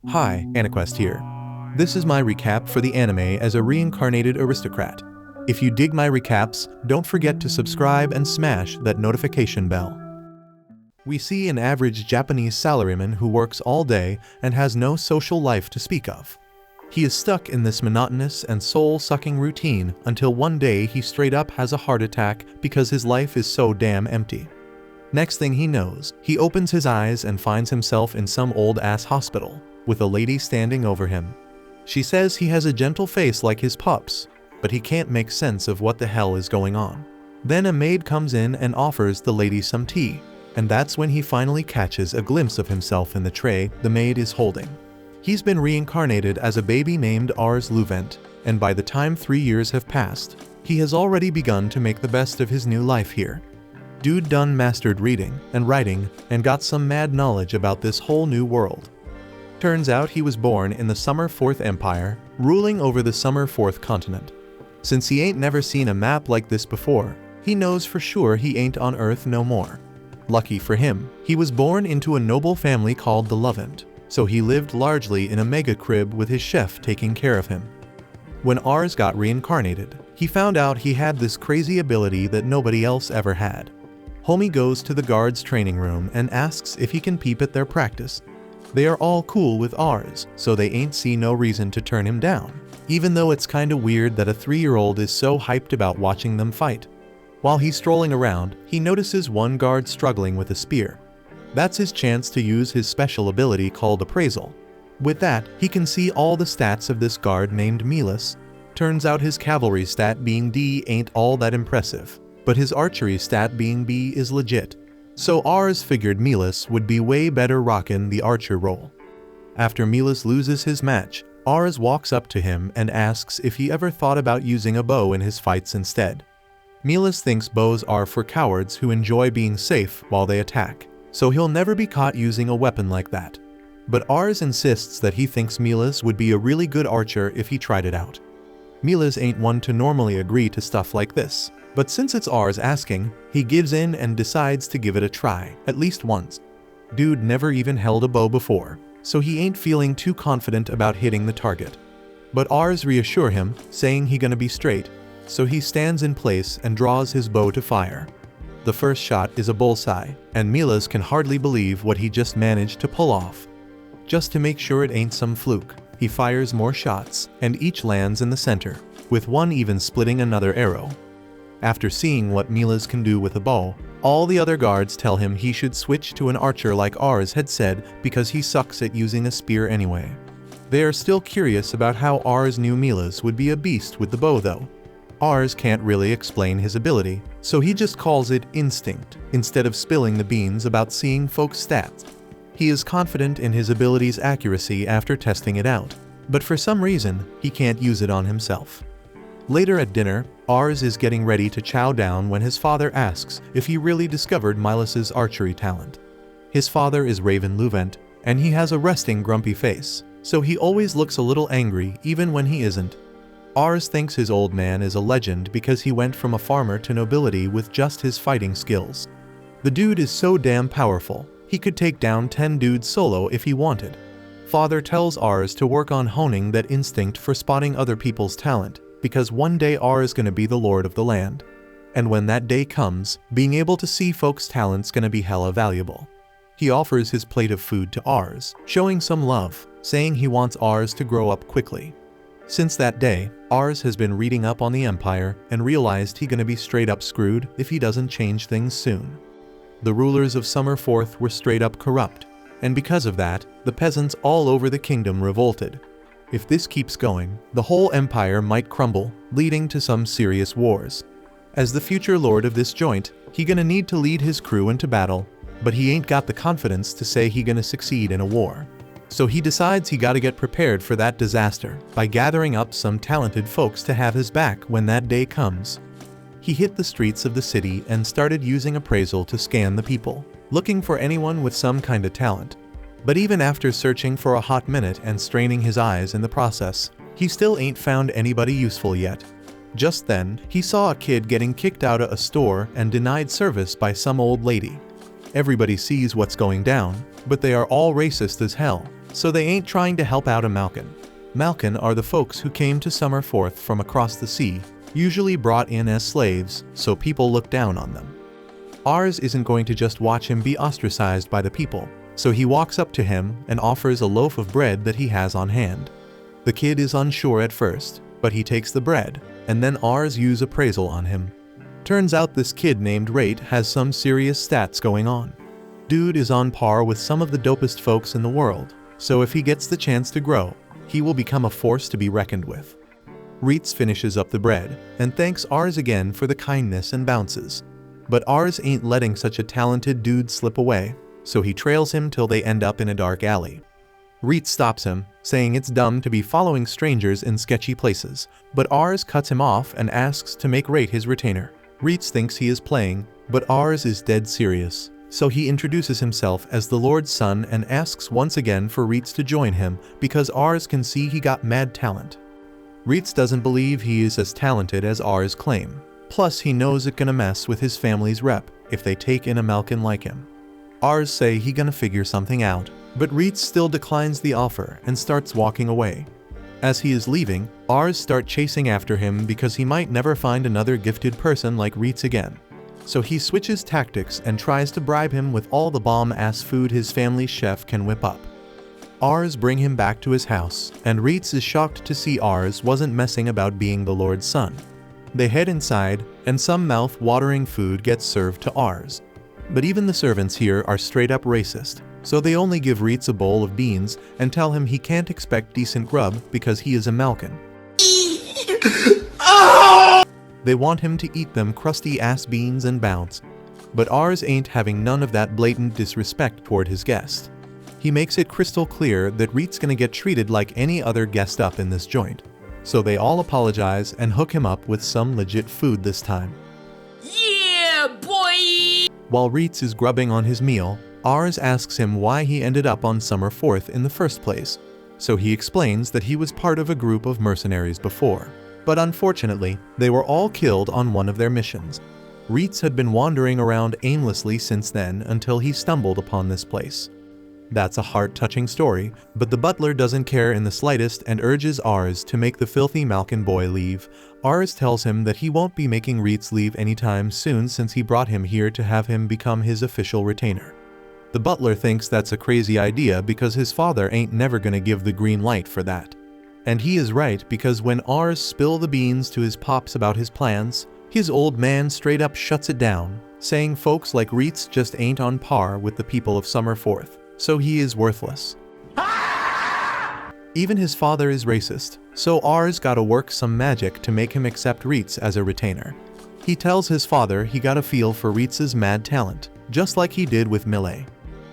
Hi, Anaquest here. This is my recap for the anime as a reincarnated aristocrat. If you dig my recaps, don't forget to subscribe and smash that notification bell. We see an average Japanese salaryman who works all day and has no social life to speak of. He is stuck in this monotonous and soul-sucking routine until one day he straight up has a heart attack because his life is so damn empty. Next thing he knows, he opens his eyes and finds himself in some old-ass hospital, with a lady standing over him. She says he has a gentle face like his pups, but he can't make sense of what the hell is going on. Then a maid comes in and offers the lady some tea, and that's when he finally catches a glimpse of himself in the tray the maid is holding. He's been reincarnated as a baby named Ars Luvent, and by the time 3 years have passed, he has already begun to make the best of his new life here. Dude done mastered reading and writing and got some mad knowledge about this whole new world. Turns out he was born in the Summer Fourth Empire, ruling over the Summer Fourth continent. Since he ain't never seen a map like this before, he knows for sure he ain't on Earth no more. Lucky for him, he was born into a noble family called the Luvent, so he lived largely in a mega crib with his chef taking care of him. When Ars got reincarnated, he found out he had this crazy ability that nobody else ever had. Homie goes to the guards' training room and asks if he can peep at their practice. They are all cool with Ars, so they ain't see no reason to turn him down, even though it's kinda weird that a 3-year-old is so hyped about watching them fight. While he's strolling around, he notices one guard struggling with a spear. That's his chance to use his special ability called Appraisal. With that, he can see all the stats of this guard named Milas. Turns out his cavalry stat being D ain't all that impressive, but his archery stat being B is legit. So Ars figured Milas would be way better rockin' the archer role. After Milas loses his match, Ars walks up to him and asks if he ever thought about using a bow in his fights instead. Milas thinks bows are for cowards who enjoy being safe while they attack, so he'll never be caught using a weapon like that. But Ars insists that he thinks Milas would be a really good archer if he tried it out. Milas ain't one to normally agree to stuff like this, but since it's Ars asking, he gives in and decides to give it a try, at least once. Dude never even held a bow before, so he ain't feeling too confident about hitting the target. But Ars reassure him, saying he gonna be straight, so he stands in place and draws his bow to fire. The first shot is a bullseye, and Milas can hardly believe what he just managed to pull off. Just to make sure it ain't some fluke, he fires more shots, and each lands in the center, with one even splitting another arrow. After seeing what Milas can do with a bow, all the other guards tell him he should switch to an archer like Ars had said because he sucks at using a spear anyway. They are still curious about how Ars knew Milas would be a beast with the bow though. Ars can't really explain his ability, so he just calls it instinct instead of spilling the beans about seeing folks' stats. He is confident in his ability's accuracy after testing it out, but for some reason, he can't use it on himself. Later at dinner, Ars is getting ready to chow down when his father asks if he really discovered Milas's archery talent. His father is Raven Luvent, and he has a resting grumpy face, so he always looks a little angry even when he isn't. Ars thinks his old man is a legend because he went from a farmer to nobility with just his fighting skills. The dude is so damn powerful, he could take down 10 dudes solo if he wanted. Father tells Ars to work on honing that instinct for spotting other people's talent, because one day Ars is gonna be the lord of the land. And when that day comes, being able to see folks' talent's gonna be hella valuable. He offers his plate of food to Ars, showing some love, saying he wants Ars to grow up quickly. Since that day, Ars has been reading up on the Empire and realized he gonna be straight up screwed if he doesn't change things soon. The rulers of Summer Fourth were straight up corrupt, and because of that, the peasants all over the kingdom revolted. If this keeps going, the whole empire might crumble, leading to some serious wars. As the future lord of this joint, he gonna need to lead his crew into battle, but he ain't got the confidence to say he gonna succeed in a war. So he decides he gotta get prepared for that disaster by gathering up some talented folks to have his back when that day comes. He hit the streets of the city and started using appraisal to scan the people, looking for anyone with some kind of talent. But even after searching for a hot minute and straining his eyes in the process, he still ain't found anybody useful yet. Just then, he saw a kid getting kicked out of a store and denied service by some old lady. Everybody sees what's going down, but they are all racist as hell, so they ain't trying to help out a Malkin. Malkin are the folks who came to Summerforth from across the sea, usually brought in as slaves, so people look down on them. Ars isn't going to just watch him be ostracized by the people, so he walks up to him and offers a loaf of bread that he has on hand. The kid is unsure at first, but he takes the bread, and then Ars use appraisal on him. Turns out this kid named Rate has some serious stats going on. Dude is on par with some of the dopest folks in the world, so if he gets the chance to grow, he will become a force to be reckoned with. Reitz finishes up the bread, and thanks Ars again for the kindness and bounces. But Ars ain't letting such a talented dude slip away, so he trails him till they end up in a dark alley. Reitz stops him, saying it's dumb to be following strangers in sketchy places, but Ars cuts him off and asks to make Rate his retainer. Reitz thinks he is playing, but Ars is dead serious, so he introduces himself as the Lord's son and asks once again for Reitz to join him because Ars can see he got mad talent. Reitz doesn't believe he is as talented as Ars claim, plus he knows it gonna mess with his family's rep if they take in a Malkin like him. Ars say he gonna figure something out, but Reitz still declines the offer and starts walking away. As he is leaving, Ars start chasing after him because he might never find another gifted person like Reitz again. So he switches tactics and tries to bribe him with all the bomb-ass food his family's chef can whip up. Ars bring him back to his house, and Reitz is shocked to see Ars wasn't messing about being the Lord's son. They head inside, and some mouth-watering food gets served to Ars. But even the servants here are straight-up racist, so they only give Reitz a bowl of beans and tell him he can't expect decent grub because he is a Malkin. They want him to eat them crusty-ass beans and bounce. But Ars ain't having none of that blatant disrespect toward his guest. He makes it crystal clear that Reitz gonna get treated like any other guest up in this joint. So they all apologize and hook him up with some legit food this time. Yeah, boy! While Reitz is grubbing on his meal, Ars asks him why he ended up on Summerforth in the first place. So he explains that he was part of a group of mercenaries before. But unfortunately, they were all killed on one of their missions. Reitz had been wandering around aimlessly since then until he stumbled upon this place. That's a heart-touching story, but the butler doesn't care in the slightest and urges Ars to make the filthy Malkin boy leave. Ars tells him that he won't be making Reitz leave anytime soon since he brought him here to have him become his official retainer. The butler thinks that's a crazy idea because his father ain't never gonna give the green light for that. And he is right because when Ars spill the beans to his pops about his plans, his old man straight up shuts it down, saying folks like Reitz just ain't on par with the people of Summerforth, so he is worthless. Even his father is racist, so Ars gotta work some magic to make him accept Reitz as a retainer. He tells his father he got a feel for Reitz's mad talent, just like he did with Millet.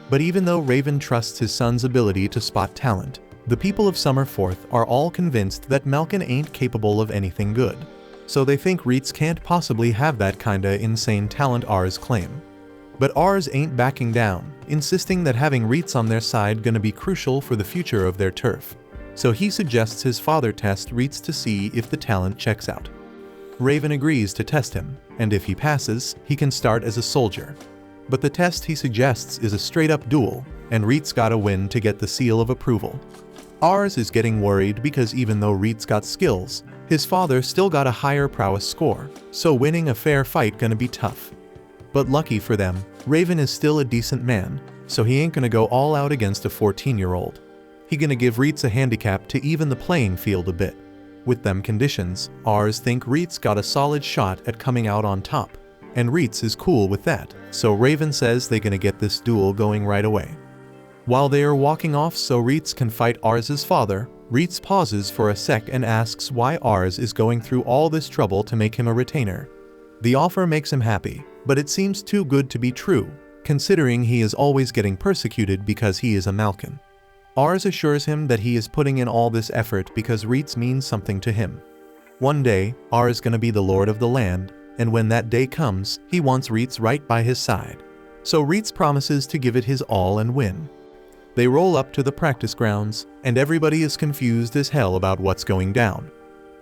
But even though Raven trusts his son's ability to spot talent, the people of Summerforth are all convinced that Malkin ain't capable of anything good. So they think Reitz can't possibly have that kinda insane talent Ars claim. But Ars ain't backing down, insisting that having Reitz on their side gonna be crucial for the future of their turf. So he suggests his father test Reitz to see if the talent checks out. Raven agrees to test him, and if he passes, he can start as a soldier. But the test he suggests is a straight-up duel, and Reitz gotta win to get the seal of approval. Ars is getting worried because even though Reitz got skills, his father still got a higher prowess score, so winning a fair fight gonna be tough. But lucky for them, Raven is still a decent man, so he ain't gonna go all out against a 14-year-old. He gonna give Reitz a handicap to even the playing field a bit. With them conditions, Ars think Reitz got a solid shot at coming out on top, and Reitz is cool with that, so Raven says they gonna get this duel going right away. While they are walking off so Reitz can fight Ars's father, Reitz pauses for a sec and asks why Ars is going through all this trouble to make him a retainer. The offer makes him happy, but it seems too good to be true, considering he is always getting persecuted because he is a Malkin. Ars assures him that he is putting in all this effort because Reitz means something to him. One day, Ars gonna be the lord of the land, and when that day comes, he wants Reitz right by his side. So Reitz promises to give it his all and win. They roll up to the practice grounds, and everybody is confused as hell about what's going down.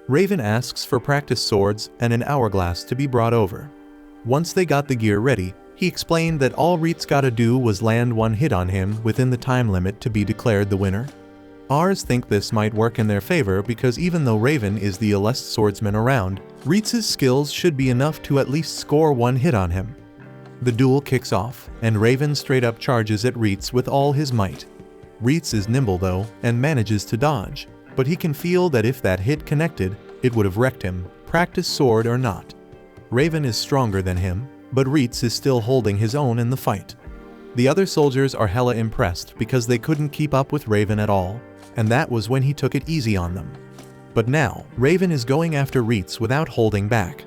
Raven asks for practice swords and an hourglass to be brought over. Once they got the gear ready, He explained that all Reitz gotta do was land one hit on him within the time limit to be declared the winner. Ars think this might work in their favor because even though Raven is the elite swordsman around, Reitz's skills should be enough to at least score one hit on him. The duel kicks off, and Raven straight up charges at Reitz with all his might. Reitz is nimble though, and manages to dodge, but he can feel that if that hit connected, it would have wrecked him, practice sword or not. Raven is stronger than him, but Reitz is still holding his own in the fight. The other soldiers are hella impressed because they couldn't keep up with Raven at all, and that was when he took it easy on them. But now, Raven is going after Reitz without holding back.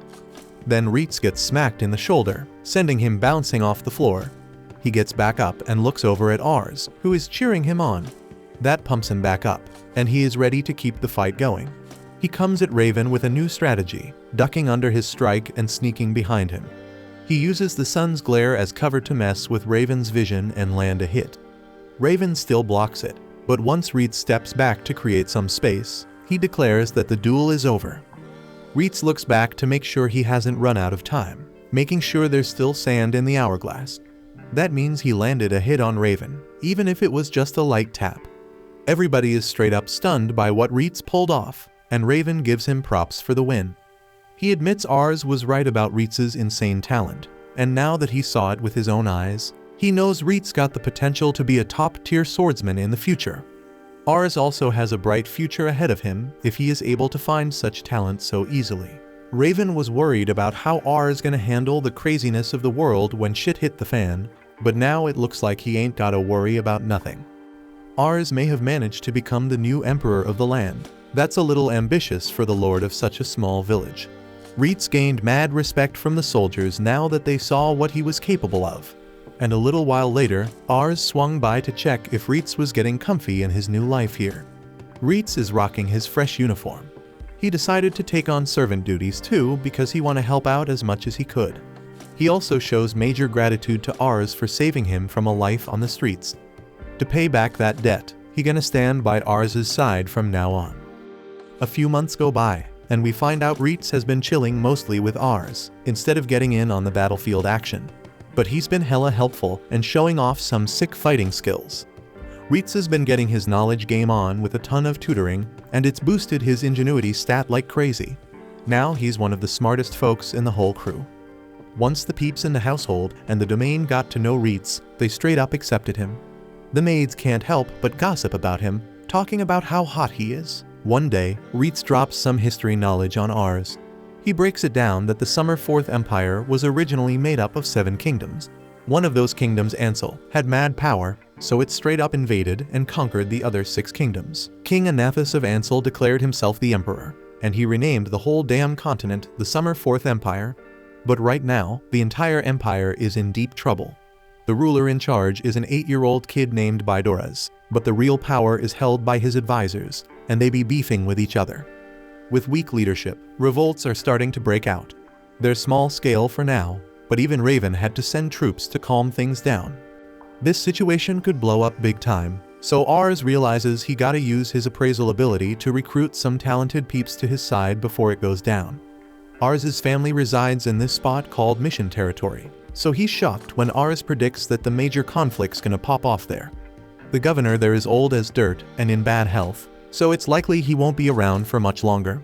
Then Reitz gets smacked in the shoulder, sending him bouncing off the floor. He gets back up and looks over at Ars, who is cheering him on. That pumps him back up, and he is ready to keep the fight going. He comes at Raven with a new strategy, ducking under his strike and sneaking behind him. He uses the sun's glare as cover to mess with Raven's vision and land a hit. Raven still blocks it, but once Reitz steps back to create some space, he declares that the duel is over. Reitz looks back to make sure he hasn't run out of time, making sure there's still sand in the hourglass. That means he landed a hit on Raven, even if it was just a light tap. Everybody is straight up stunned by what Reitz pulled off, and Raven gives him props for the win. He admits Ars was right about Reitz's insane talent, and now that he saw it with his own eyes, he knows Reitz got the potential to be a top-tier swordsman in the future. Ars also has a bright future ahead of him if he is able to find such talent so easily. Raven was worried about how Ars gonna handle the craziness of the world when shit hit the fan, but now it looks like he ain't gotta worry about nothing. Ars may have managed to become the new emperor of the land. That's a little ambitious for the lord of such a small village. Reitz gained mad respect from the soldiers now that they saw what he was capable of. And a little while later, Ars swung by to check if Reitz was getting comfy in his new life here. Reitz is rocking his fresh uniform. He decided to take on servant duties too because he wanted to help out as much as he could. He also shows major gratitude to Ars for saving him from a life on the streets. To pay back that debt, he gonna stand by Ars's side from now on. A few months go by, and we find out Reitz has been chilling mostly with Ars, instead of getting in on the battlefield action. But he's been hella helpful and showing off some sick fighting skills. Reitz has been getting his knowledge game on with a ton of tutoring, and it's boosted his ingenuity stat like crazy. Now he's one of the smartest folks in the whole crew. Once the peeps in the household and the domain got to know Reitz, they straight up accepted him. The maids can't help but gossip about him, talking about how hot he is. One day, Reitz drops some history knowledge on Ars. He breaks it down that the Summer Fourth Empire was originally made up of 7 kingdoms. One of those kingdoms, Ansel, had mad power, so it straight up invaded and conquered the other 6 kingdoms. King Anathus of Ansel declared himself the emperor, and he renamed the whole damn continent the Summer Fourth Empire. But right now, the entire empire is in deep trouble. The ruler in charge is an 8-year-old kid named Bidoras, but the real power is held by his advisors, and they be beefing with each other. With weak leadership, revolts are starting to break out. They're small scale for now, but even Raven had to send troops to calm things down. This situation could blow up big time, so Ars realizes he gotta use his appraisal ability to recruit some talented peeps to his side before it goes down. Ars's family resides in this spot called Mission Territory, so he's shocked when Ars predicts that the major conflict's gonna pop off there. The governor there is old as dirt and in bad health, so it's likely he won't be around for much longer.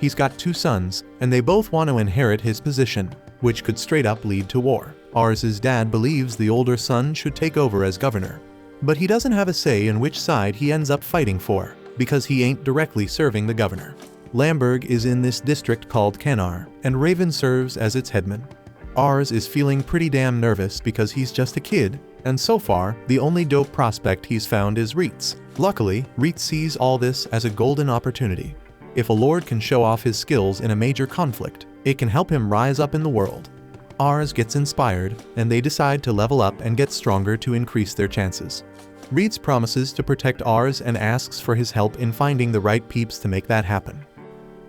He's got 2 sons, and they both want to inherit his position, which could straight up lead to war. Ars's dad believes the older son should take over as governor, but he doesn't have a say in which side he ends up fighting for, because he ain't directly serving the governor. Lamberg is in this district called Canar, and Raven serves as its headman. Ars is feeling pretty damn nervous because he's just a kid, and so far, the only dope prospect he's found is Reitz. Luckily, Reitz sees all this as a golden opportunity. If a lord can show off his skills in a major conflict, it can help him rise up in the world. Ars gets inspired, and they decide to level up and get stronger to increase their chances. Reitz promises to protect Ars and asks for his help in finding the right peeps to make that happen.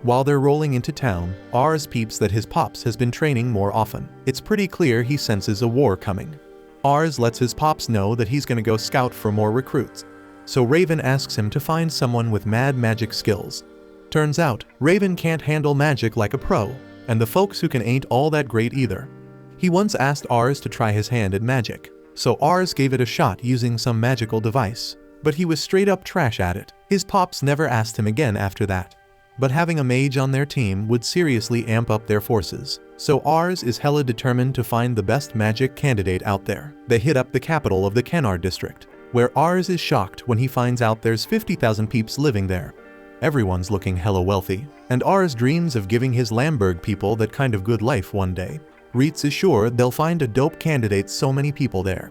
While they're rolling into town, Ars peeps that his pops has been training more often. It's pretty clear he senses a war coming. Ars lets his pops know that he's gonna go scout for more recruits, so Raven asks him to find someone with mad magic skills. Turns out, Raven can't handle magic like a pro, and the folks who can ain't all that great either. He once asked Ars to try his hand at magic, so Ars gave it a shot using some magical device. But he was straight up trash at it. His pops never asked him again after that. But having a mage on their team would seriously amp up their forces. So Ars is hella determined to find the best magic candidate out there. They hit up the capital of the Kenar district, where Ars is shocked when he finds out there's 50,000 peeps living there. Everyone's looking hella wealthy, and Ars dreams of giving his Lamberg people that kind of good life one day. Reitz is sure they'll find a dope candidate, so many people there.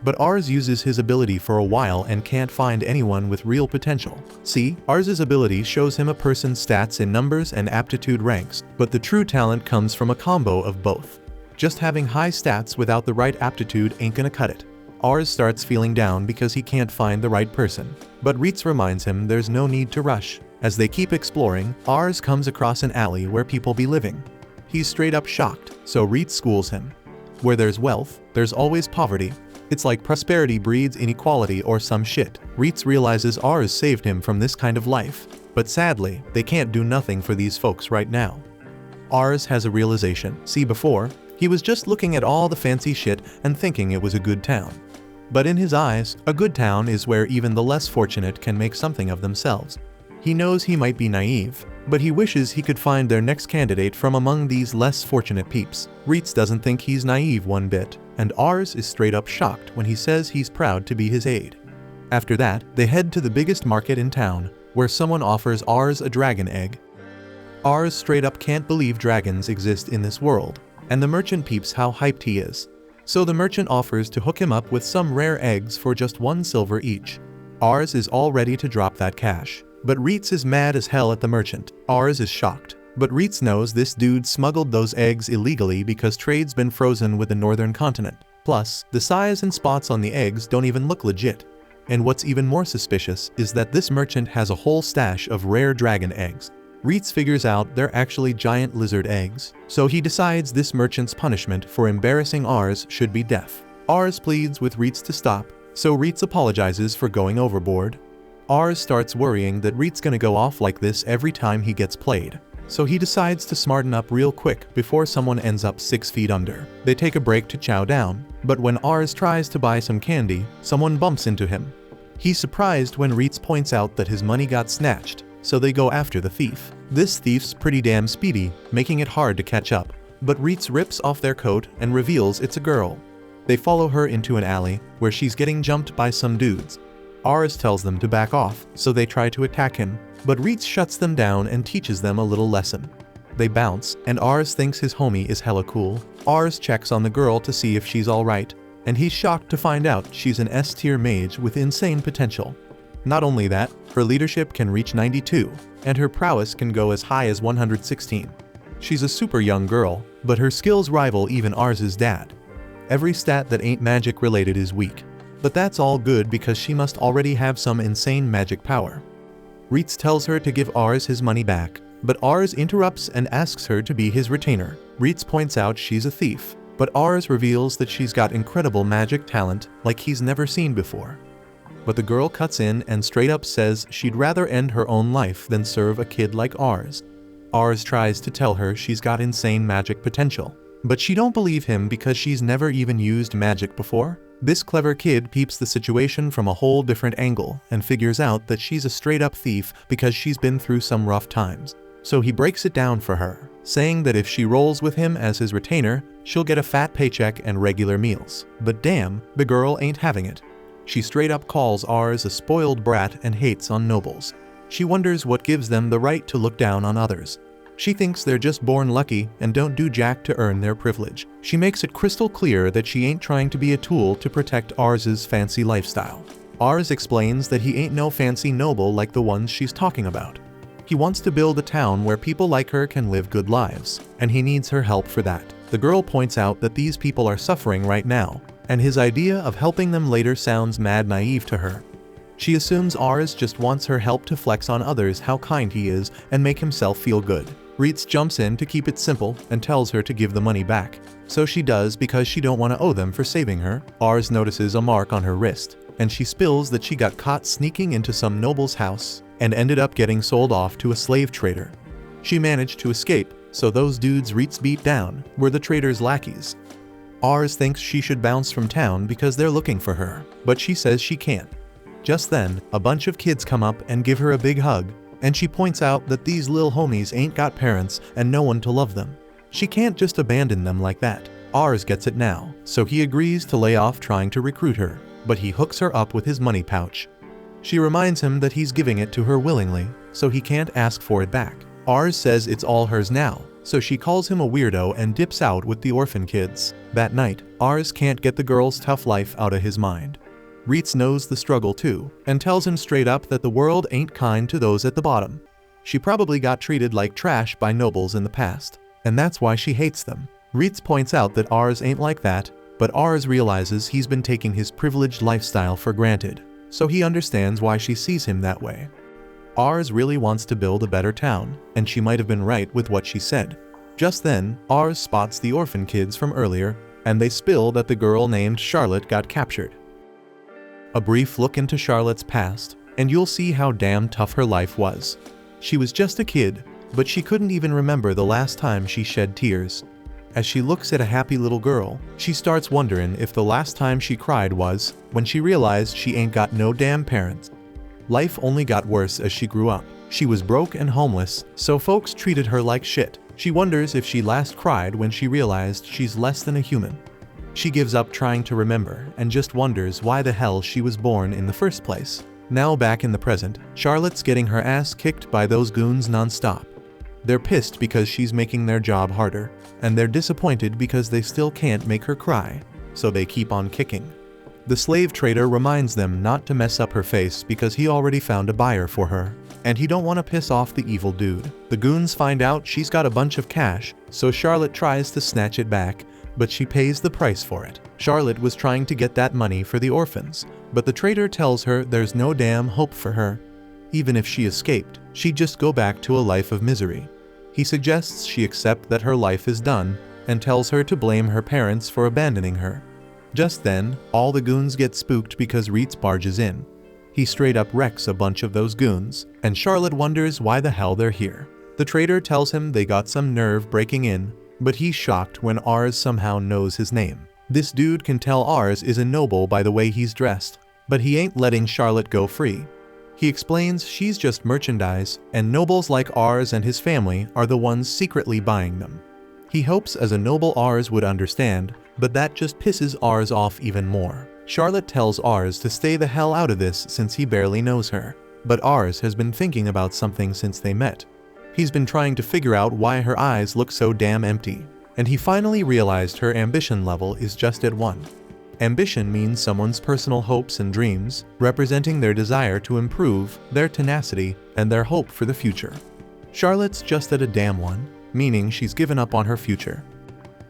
But Ars uses his ability for a while and can't find anyone with real potential. See, Ars's ability shows him a person's stats in numbers and aptitude ranks, but the true talent comes from a combo of both. Just having high stats without the right aptitude ain't gonna cut it. Ars starts feeling down because he can't find the right person. But Reitz reminds him there's no need to rush. As they keep exploring, Ars comes across an alley where people be living. He's straight up shocked, so Reitz schools him. Where there's wealth, there's always poverty. It's like prosperity breeds inequality or some shit. Reitz realizes Ars saved him from this kind of life, but sadly, they can't do nothing for these folks right now. Ars has a realization. See, before, he was just looking at all the fancy shit and thinking it was a good town. But in his eyes, a good town is where even the less fortunate can make something of themselves. He knows he might be naive, but he wishes he could find their next candidate from among these less fortunate peeps. Reitz doesn't think he's naive one bit, and Ars is straight up shocked when he says he's proud to be his aide. After that, they head to the biggest market in town, where someone offers Ars a dragon egg. Ars straight up can't believe dragons exist in this world, and the merchant peeps how hyped he is. So the merchant offers to hook him up with some rare eggs for just 1 silver each. Ars is all ready to drop that cash. But Reitz is mad as hell at the merchant. Ars is shocked. But Reitz knows this dude smuggled those eggs illegally because trade's been frozen with the northern continent. Plus, the size and spots on the eggs don't even look legit. And what's even more suspicious is that this merchant has a whole stash of rare dragon eggs. Reitz figures out they're actually giant lizard eggs. So he decides this merchant's punishment for embarrassing Ars should be death. Ars pleads with Reitz to stop, so Reitz apologizes for going overboard. Ars starts worrying that Reit's gonna go off like this every time he gets played. So he decides to smarten up real quick before someone ends up 6 feet under. They take a break to chow down, but when Ars tries to buy some candy, someone bumps into him. He's surprised when Reitz points out that his money got snatched, so they go after the thief. This thief's pretty damn speedy, making it hard to catch up. But Reitz rips off their coat and reveals it's a girl. They follow her into an alley, where she's getting jumped by some dudes. Ars tells them to back off, so they try to attack him, but Reitz shuts them down and teaches them a little lesson. They bounce, and Ars thinks his homie is hella cool. Ars checks on the girl to see if she's alright, and he's shocked to find out she's an S-tier mage with insane potential. Not only that, her leadership can reach 92, and her prowess can go as high as 116. She's a super young girl, but her skills rival even Ars's dad. Every stat that ain't magic related is weak. But that's all good because she must already have some insane magic power. Reitz tells her to give Ars his money back, but Ars interrupts and asks her to be his retainer. Reitz points out she's a thief, but Ars reveals that she's got incredible magic talent like he's never seen before. But the girl cuts in and straight up says she'd rather end her own life than serve a kid like Ars. Ars tries to tell her she's got insane magic potential, but she don't believe him because she's never even used magic before. This clever kid peeps the situation from a whole different angle and figures out that she's a straight-up thief because she's been through some rough times. So he breaks it down for her, saying that if she rolls with him as his retainer, she'll get a fat paycheck and regular meals. But damn, the girl ain't having it. She straight up calls Ars a spoiled brat and hates on nobles. She wonders what gives them the right to look down on others. She thinks they're just born lucky and don't do jack to earn their privilege. She makes it crystal clear that she ain't trying to be a tool to protect Ars's fancy lifestyle. Ars explains that he ain't no fancy noble like the ones she's talking about. He wants to build a town where people like her can live good lives, and he needs her help for that. The girl points out that these people are suffering right now, and his idea of helping them later sounds mad naive to her. She assumes Ars just wants her help to flex on others how kind he is and make himself feel good. Reitz jumps in to keep it simple and tells her to give the money back. So she does because she don't want to owe them for saving her. Ars notices a mark on her wrist, and she spills that she got caught sneaking into some noble's house and ended up getting sold off to a slave trader. She managed to escape, so those dudes Reitz beat down were the trader's lackeys. Ars thinks she should bounce from town because they're looking for her, but she says she can't. Just then, a bunch of kids come up and give her a big hug, and she points out that these lil homies ain't got parents and no one to love them. She can't just abandon them like that. Ars gets it now, so he agrees to lay off trying to recruit her, but he hooks her up with his money pouch. She reminds him that he's giving it to her willingly, so he can't ask for it back. Ars says it's all hers now, so she calls him a weirdo and dips out with the orphan kids. That night, Ars can't get the girl's tough life out of his mind. Reitz knows the struggle too, and tells him straight up that the world ain't kind to those at the bottom. She probably got treated like trash by nobles in the past, and that's why she hates them. Reitz points out that Ars ain't like that, but Ars realizes he's been taking his privileged lifestyle for granted, so he understands why she sees him that way. Ars really wants to build a better town, and she might have been right with what she said. Just then, Ars spots the orphan kids from earlier, and they spill that the girl named Charlotte got captured. A brief look into Charlotte's past, and you'll see how damn tough her life was. She was just a kid, but she couldn't even remember the last time she shed tears. As she looks at a happy little girl, she starts wondering if the last time she cried was when she realized she ain't got no damn parents. Life only got worse as she grew up. She was broke and homeless, so folks treated her like shit. She wonders if she last cried when she realized she's less than a human. She gives up trying to remember and just wonders why the hell she was born in the first place. Now back in the present, Charlotte's getting her ass kicked by those goons non-stop. They're pissed because she's making their job harder, and they're disappointed because they still can't make her cry, so they keep on kicking. The slave trader reminds them not to mess up her face because he already found a buyer for her, and he don't want to piss off the evil dude. The goons find out she's got a bunch of cash, so Charlotte tries to snatch it back, but she pays the price for it. Charlotte was trying to get that money for the orphans, but the trader tells her there's no damn hope for her. Even if she escaped, she'd just go back to a life of misery. He suggests she accept that her life is done, and tells her to blame her parents for abandoning her. Just then, all the goons get spooked because Reitz barges in. He straight up wrecks a bunch of those goons, and Charlotte wonders why the hell they're here. The trader tells him they got some nerve breaking in, but he's shocked when Ars somehow knows his name. This dude can tell Ars is a noble by the way he's dressed, but he ain't letting Charlotte go free. He explains she's just merchandise, and nobles like Ars and his family are the ones secretly buying them. He hopes as a noble Ars would understand, but that just pisses Ars off even more. Charlotte tells Ars to stay the hell out of this since he barely knows her, but Ars has been thinking about something since they met. He's been trying to figure out why her eyes look so damn empty, and he finally realized her ambition level is just at 1. Ambition means someone's personal hopes and dreams, representing their desire to improve, their tenacity, and their hope for the future. Charlotte's just at a damn 1, meaning she's given up on her future.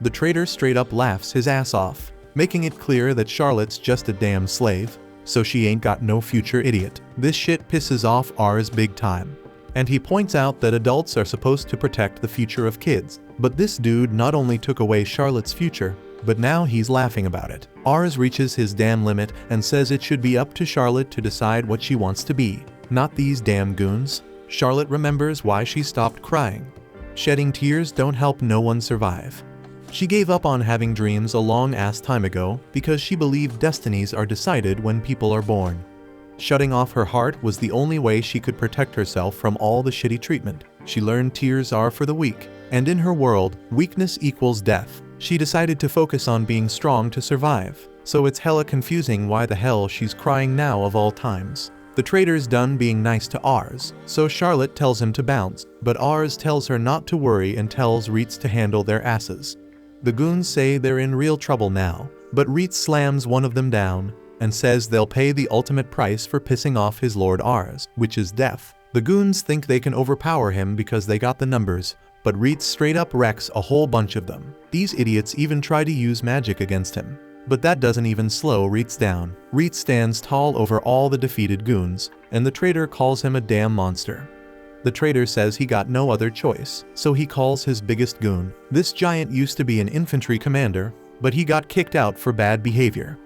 The trader straight up laughs his ass off, making it clear that Charlotte's just a damn slave, so she ain't got no future idiot. This shit pisses off Ars big time. And he points out that adults are supposed to protect the future of kids. But this dude not only took away Charlotte's future, but now he's laughing about it. Ars reaches his damn limit and says it should be up to Charlotte to decide what she wants to be, not these damn goons. Charlotte remembers why she stopped crying. Shedding tears don't help no one survive. She gave up on having dreams a long-ass time ago because she believed destinies are decided when people are born. Shutting off her heart was the only way she could protect herself from all the shitty treatment. She learned tears are for the weak, and in her world, weakness equals death. She decided to focus on being strong to survive, so it's hella confusing why the hell she's crying now of all times. The trader's done being nice to Ars, so Charlotte tells him to bounce, but Ars tells her not to worry and tells Reitz to handle their asses. The goons say they're in real trouble now, but Reitz slams one of them down, and says they'll pay the ultimate price for pissing off his lord Ars, which is death. The goons think they can overpower him because they got the numbers, but Reitz straight up wrecks a whole bunch of them. These idiots even try to use magic against him, but that doesn't even slow Reitz down. Reitz stands tall over all the defeated goons, and the trader calls him a damn monster. The trader says he got no other choice, so he calls his biggest goon. This giant used to be an infantry commander, but he got kicked out for bad behavior.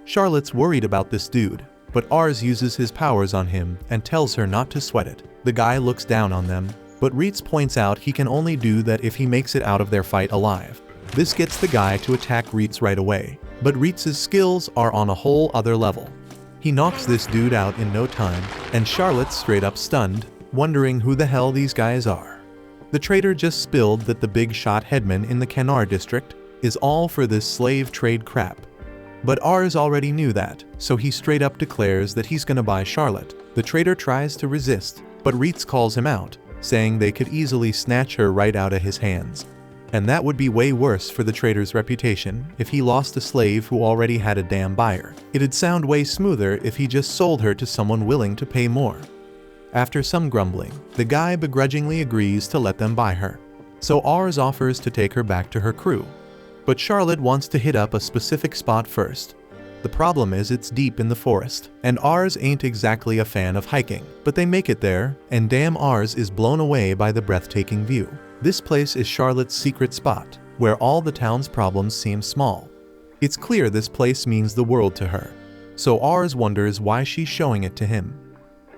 Charlotte's worried about this dude, but Ars uses his powers on him and tells her not to sweat it. The guy looks down on them, but Reitz points out he can only do that if he makes it out of their fight alive. This gets the guy to attack Reitz right away, but Reitz's skills are on a whole other level. He knocks this dude out in no time, and Charlotte's straight up stunned, wondering who the hell these guys are. The traitor just spilled that the big shot headman in the Kanar district is all for this slave trade crap. But Ars already knew that, so he straight up declares that he's gonna buy Charlotte. The traitor tries to resist, but Reitz calls him out, saying they could easily snatch her right out of his hands. And that would be way worse for the traitor's reputation if he lost a slave who already had a damn buyer. It'd sound way smoother if he just sold her to someone willing to pay more. After some grumbling, the guy begrudgingly agrees to let them buy her. So Ars offers to take her back to her crew. But Charlotte wants to hit up a specific spot first. The problem is it's deep in the forest, and Ars ain't exactly a fan of hiking, but they make it there, and damn Ars is blown away by the breathtaking view. This place is Charlotte's secret spot, where all the town's problems seem small. It's clear this place means the world to her, so Ars wonders why she's showing it to him.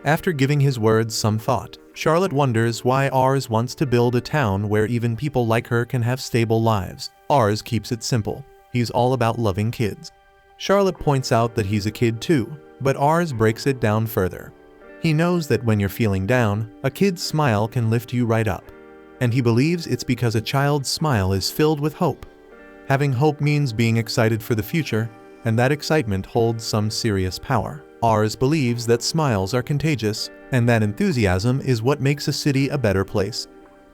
After giving his words some thought, Charlotte wonders why Ars wants to build a town where even people like her can have stable lives. Ars keeps it simple. He's all about loving kids. Charlotte points out that he's a kid too, but Ars breaks it down further. He knows that when you're feeling down, a kid's smile can lift you right up. And he believes it's because a child's smile is filled with hope. Having hope means being excited for the future, and that excitement holds some serious power. Ars believes that smiles are contagious, and that enthusiasm is what makes a city a better place.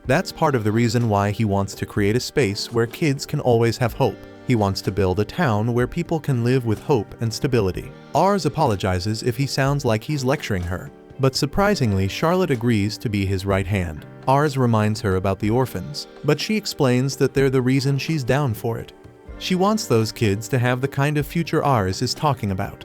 That's part of the reason why he wants to create a space where kids can always have hope. He wants to build a town where people can live with hope and stability. Ars apologizes if he sounds like he's lecturing her, but surprisingly Charlotte agrees to be his right hand. Ars reminds her about the orphans, but she explains that they're the reason she's down for it. She wants those kids to have the kind of future Ars is talking about.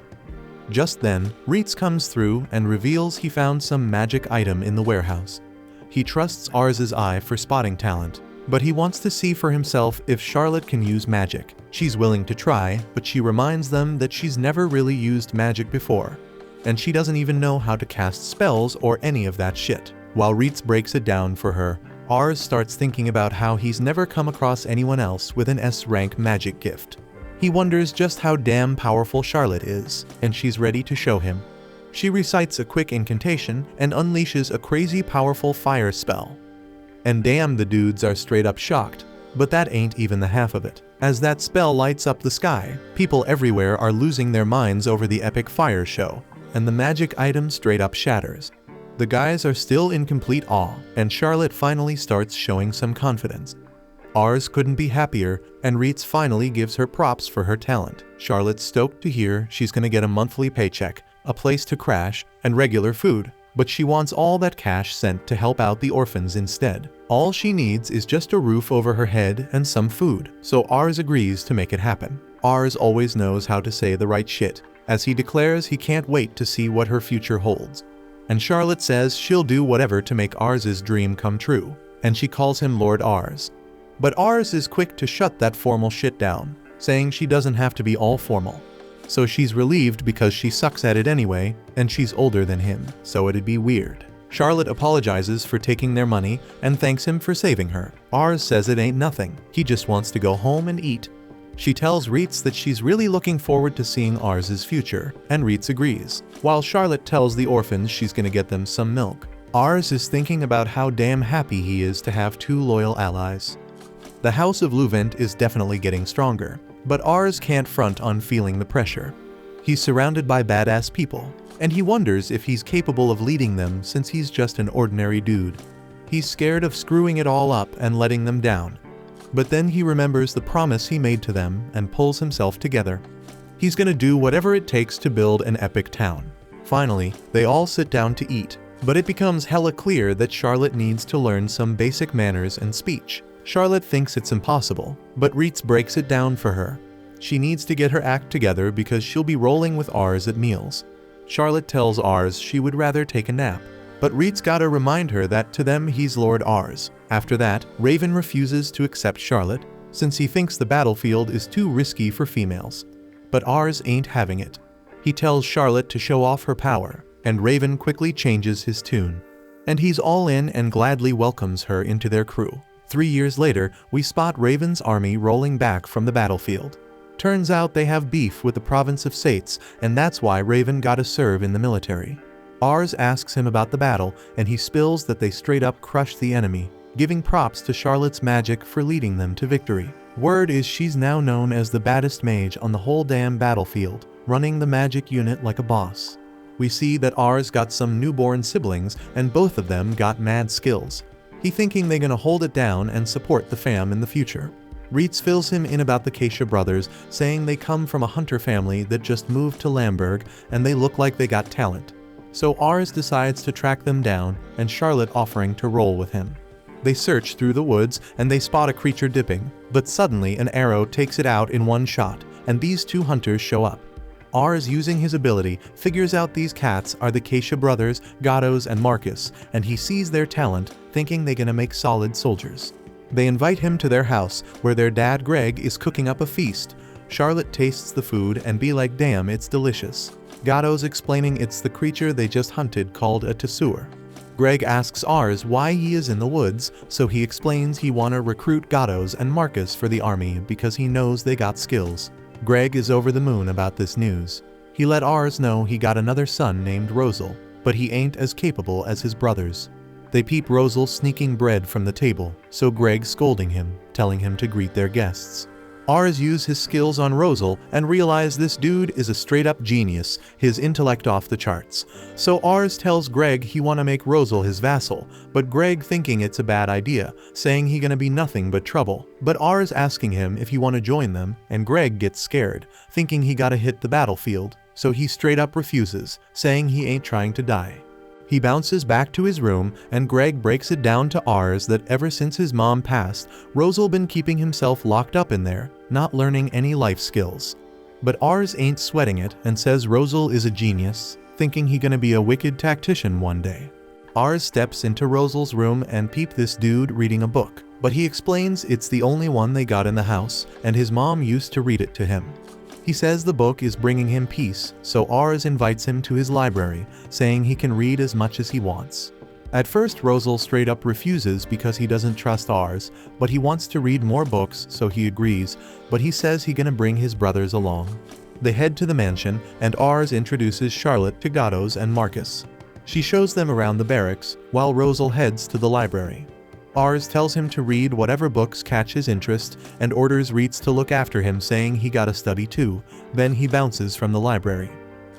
Just then, Reitz comes through and reveals he found some magic item in the warehouse. He trusts Ars's eye for spotting talent, but he wants to see for himself if Charlotte can use magic. She's willing to try, but she reminds them that she's never really used magic before, and she doesn't even know how to cast spells or any of that shit. While Reitz breaks it down for her, Ars starts thinking about how he's never come across anyone else with an S-rank magic gift. He wonders just how damn powerful Charlotte is, and she's ready to show him. She recites a quick incantation and unleashes a crazy powerful fire spell. And damn, the dudes are straight up shocked, but that ain't even the half of it. As that spell lights up the sky, people everywhere are losing their minds over the epic fire show, and the magic item straight up shatters. The guys are still in complete awe, and Charlotte finally starts showing some confidence. Ars couldn't be happier, and Reitz finally gives her props for her talent. Charlotte's stoked to hear she's gonna get a monthly paycheck, a place to crash, and regular food, but she wants all that cash sent to help out the orphans instead. All she needs is just a roof over her head and some food, so Ars agrees to make it happen. Ars always knows how to say the right shit, as he declares he can't wait to see what her future holds. And Charlotte says she'll do whatever to make Ars's dream come true, and she calls him Lord Ars. But Ars is quick to shut that formal shit down, saying she doesn't have to be all formal. So she's relieved because she sucks at it anyway, and she's older than him, so it'd be weird. Charlotte apologizes for taking their money and thanks him for saving her. Ars says it ain't nothing, he just wants to go home and eat. She tells Reitz that she's really looking forward to seeing Ars's future, and Reitz agrees, while Charlotte tells the orphans she's gonna get them some milk. Ars is thinking about how damn happy he is to have two loyal allies. The House of Luvent is definitely getting stronger, but Ars can't front on feeling the pressure. He's surrounded by badass people, and he wonders if he's capable of leading them since he's just an ordinary dude. He's scared of screwing it all up and letting them down. But then he remembers the promise he made to them and pulls himself together. He's gonna do whatever it takes to build an epic town. Finally, they all sit down to eat, but it becomes hella clear that Charlotte needs to learn some basic manners and speech. Charlotte thinks it's impossible, but Reitz breaks it down for her. She needs to get her act together because she'll be rolling with Ars at meals. Charlotte tells Ars she would rather take a nap, but Reitz gotta remind her that to them he's Lord Ars. After that, Raven refuses to accept Charlotte, since he thinks the battlefield is too risky for females. But Ars ain't having it. He tells Charlotte to show off her power, and Raven quickly changes his tune. And he's all in and gladly welcomes her into their crew. 3 years later, we spot Raven's army rolling back from the battlefield. Turns out they have beef with the province of Sates, and that's why Raven gotta serve in the military. Ars asks him about the battle, and he spills that they straight up crushed the enemy, giving props to Charlotte's magic for leading them to victory. Word is she's now known as the baddest mage on the whole damn battlefield, running the magic unit like a boss. We see that Ars got some newborn siblings, and both of them got mad skills. He thinking they gonna hold it down and support the fam in the future. Reitz fills him in about the Keisha brothers, saying they come from a hunter family that just moved to Lamberg and they look like they got talent. So Ars decides to track them down, and Charlotte offering to roll with him. They search through the woods and they spot a creature dipping, but suddenly an arrow takes it out in one shot, and these two hunters show up. Ars, using his ability, figures out these cats are the Keisha brothers, Gatos and Marcus, and he sees their talent, thinking they're gonna make solid soldiers. They invite him to their house, where their dad Greg is cooking up a feast. Charlotte tastes the food and be like, damn, it's delicious. Gatos explaining it's the creature they just hunted called a Tesur. Greg asks Ars why he is in the woods, so he explains he wanna recruit Gatos and Marcus for the army because he knows they got skills. Greg is over the moon about this news. He let Ars know he got another son named Rosal, but he ain't as capable as his brothers. They peep Rosal sneaking bread from the table, so Greg scolding him, telling him to greet their guests. Ars use his skills on Rosal and realize this dude is a straight up genius, his intellect off the charts. So Ars tells Greg he wanna make Rosal his vassal, but Greg thinking it's a bad idea, saying he gonna be nothing but trouble. But Ars asking him if he wanna join them, and Greg gets scared, thinking he gotta hit the battlefield, so he straight up refuses, saying he ain't trying to die. He bounces back to his room, and Greg breaks it down to Ars that ever since his mom passed, Rosal been keeping himself locked up in there, not learning any life skills. But Ars ain't sweating it and says Rosal is a genius, thinking he gonna be a wicked tactician one day. Ars steps into Rosal's room and peep this dude reading a book, but he explains it's the only one they got in the house, and his mom used to read it to him. He says the book is bringing him peace, so Ars invites him to his library, saying he can read as much as he wants. At first Rosal straight up refuses because he doesn't trust Ars, but he wants to read more books, so he agrees, but he says he gonna bring his brothers along. They head to the mansion, and Ars introduces Charlotte to Gatos and Marcus. She shows them around the barracks, while Rosal heads to the library. Ars tells him to read whatever books catch his interest, and orders Reitz to look after him, saying he gotta study too. Then he bounces from the library.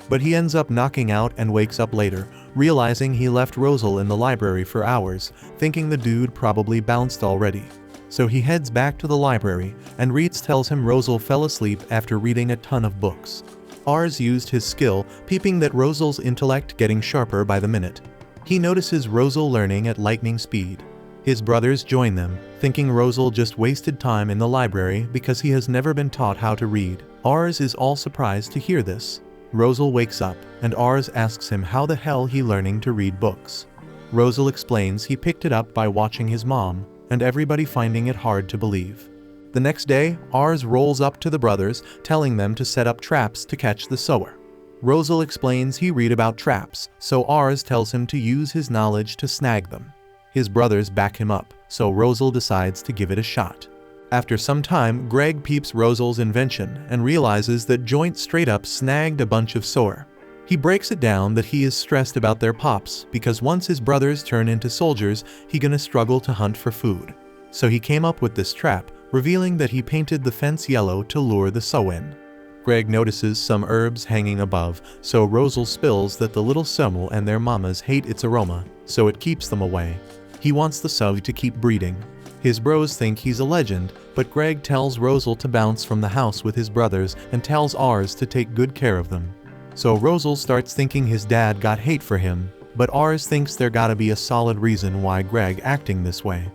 But he ends up knocking out and wakes up later, realizing he left Rosal in the library for hours, thinking the dude probably bounced already. So he heads back to the library, and Reitz tells him Rosal fell asleep after reading a ton of books. Ars used his skill, peeping that Rosal's intellect getting sharper by the minute. He notices Rosal learning at lightning speed. His brothers join them, thinking Rosal just wasted time in the library because he has never been taught how to read. Ars is all surprised to hear this. Rosal wakes up, and Ars asks him how the hell he learning to read books. Rosal explains he picked it up by watching his mom, and everybody finding it hard to believe. The next day, Ars rolls up to the brothers, telling them to set up traps to catch the sower. Rosal explains he read about traps, so Ars tells him to use his knowledge to snag them. His brothers back him up, so Rosal decides to give it a shot. After some time, Greg peeps Rosal's invention and realizes that Joint straight up snagged a bunch of sower. He breaks it down that he is stressed about their pops because once his brothers turn into soldiers, he gonna struggle to hunt for food. So he came up with this trap, revealing that he painted the fence yellow to lure the sow in. Greg notices some herbs hanging above, so Rosal spills that the little Somel and their mamas hate its aroma, so it keeps them away. He wants the sow to keep breeding. His bros think he's a legend, but Greg tells Rosal to bounce from the house with his brothers and tells Ars to take good care of them. So Rosal starts thinking his dad got hate for him, but Ars thinks there gotta be a solid reason why Greg acting this way.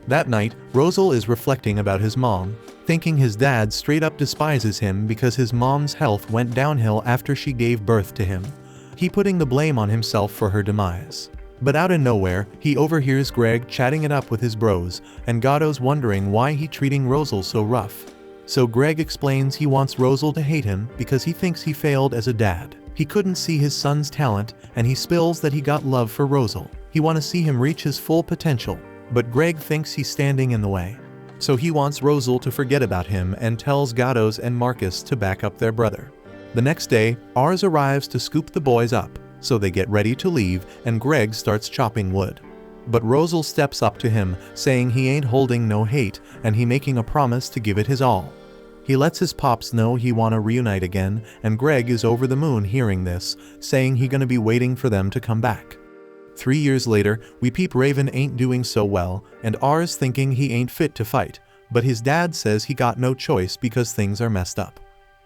That night, Rosal is reflecting about his mom, thinking his dad straight up despises him because his mom's health went downhill after she gave birth to him. He putting the blame on himself for her demise. But out of nowhere, he overhears Greg chatting it up with his bros, and Gatos wondering why he treating Rosal so rough. So Greg explains he wants Rosal to hate him because he thinks he failed as a dad. He couldn't see his son's talent, and he spills that he got love for Rosal. He wanna see him reach his full potential. but Greg thinks he's standing in the way. So he wants Rosal to forget about him and tells Gatos and Marcus to back up their brother. The next day, Ars arrives to scoop the boys up, so they get ready to leave and Greg starts chopping wood. But Rosal steps up to him, saying he ain't holding no hate and he making a promise to give it his all. He lets his pops know he wanna reunite again, and Greg is over the moon hearing this, saying he gonna be waiting for them to come back. 3 years later, we peep Raven ain't doing so well, and Ars thinking he ain't fit to fight, but his dad says he got no choice because things are messed up.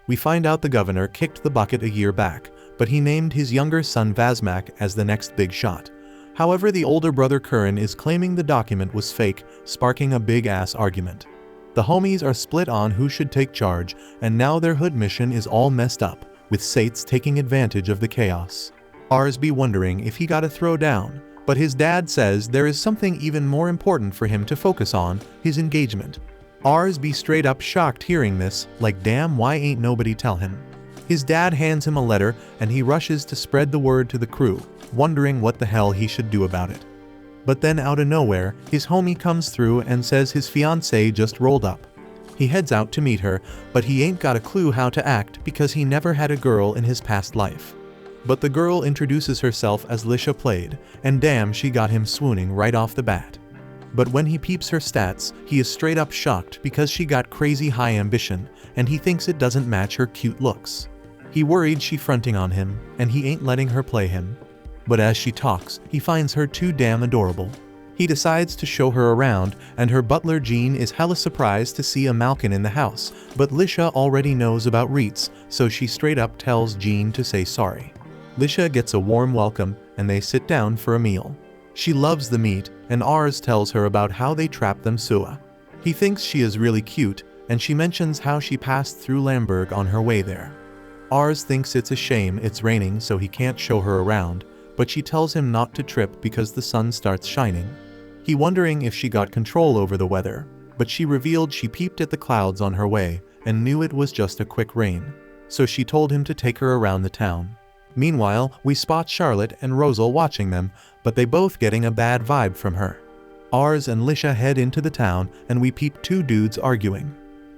We find out the governor kicked the bucket a year back, but he named his younger son Vazmak as the next big shot. However, the older brother Curran is claiming the document was fake, sparking a big-ass argument. The homies are split on who should take charge, and now their hood mission is all messed up, with Sates taking advantage of the chaos. Ars be wondering if he gotta throw down, but his dad says there is something even more important for him to focus on, his engagement. Ars be straight up shocked hearing this, like damn, why ain't nobody tell him? His dad hands him a letter and he rushes to spread the word to the crew, wondering what the hell he should do about it. But then out of nowhere, his homie comes through and says his fiancée just rolled up. He heads out to meet her, but he ain't got a clue how to act because he never had a girl in his past life. But the girl introduces herself as Lisha Played, and damn, she got him swooning right off the bat. But when he peeps her stats, he is straight up shocked because she got crazy high ambition, and he thinks it doesn't match her cute looks. He worried she fronting on him, and he ain't letting her play him. But as she talks, he finds her too damn adorable. He decides to show her around, and her butler Jean is hella surprised to see a Malkin in the house, but Lisha already knows about Reitz, so she straight up tells Jean to say sorry. Lisha gets a warm welcome, and they sit down for a meal. She loves the meat, and Ars tells her about how they trapped them Sua. He thinks she is really cute, and she mentions how she passed through Lamberg on her way there. Ars thinks it's a shame it's raining so he can't show her around, but she tells him not to trip because the sun starts shining. He wondering if she got control over the weather, but she revealed she peeped at the clouds on her way and knew it was just a quick rain, so she told him to take her around the town. Meanwhile, we spot Charlotte and Rosal watching them, but they both getting a bad vibe from her. Ars and Lisha head into the town and we peep two dudes arguing.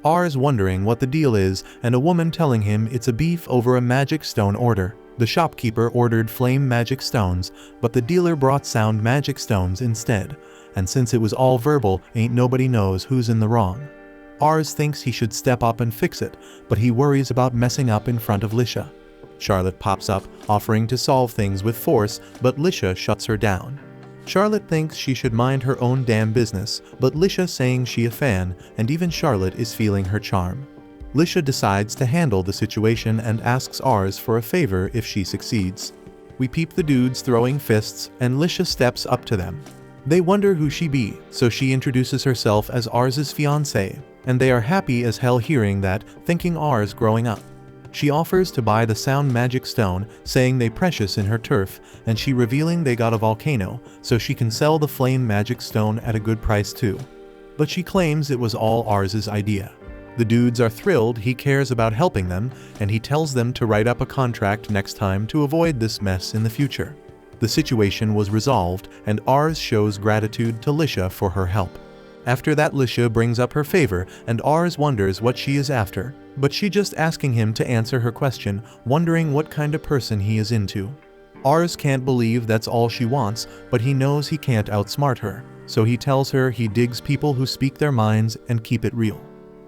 Ars wondering what the deal is and a woman telling him it's a beef over a magic stone order. The shopkeeper ordered flame magic stones, but the dealer brought sound magic stones instead, and since it was all verbal, ain't nobody knows who's in the wrong. Ars thinks he should step up and fix it, but he worries about messing up in front of Lisha. Charlotte pops up, offering to solve things with force, but Lisha shuts her down. Charlotte thinks she should mind her own damn business, but Lisha saying she a fan, and even Charlotte is feeling her charm. Lisha decides to handle the situation and asks Ars for a favor if she succeeds. We peep the dudes throwing fists, and Lisha steps up to them. They wonder who she be, so she introduces herself as Ars's fiancée, and they are happy as hell hearing that, thinking Ars growing up. She offers to buy the sound magic stone, saying they precious in her turf, and she revealing they got a volcano, so she can sell the flame magic stone at a good price too. But she claims it was all Ars's idea. The dudes are thrilled he cares about helping them, and he tells them to write up a contract next time to avoid this mess in the future. The situation was resolved, and Ars shows gratitude to Lisha for her help. After that, Lisha brings up her favor, and Ars wonders what she is after, but she just asking him to answer her question, wondering what kind of person he is into. Ars can't believe that's all she wants, but he knows he can't outsmart her, so he tells her he digs people who speak their minds and keep it real.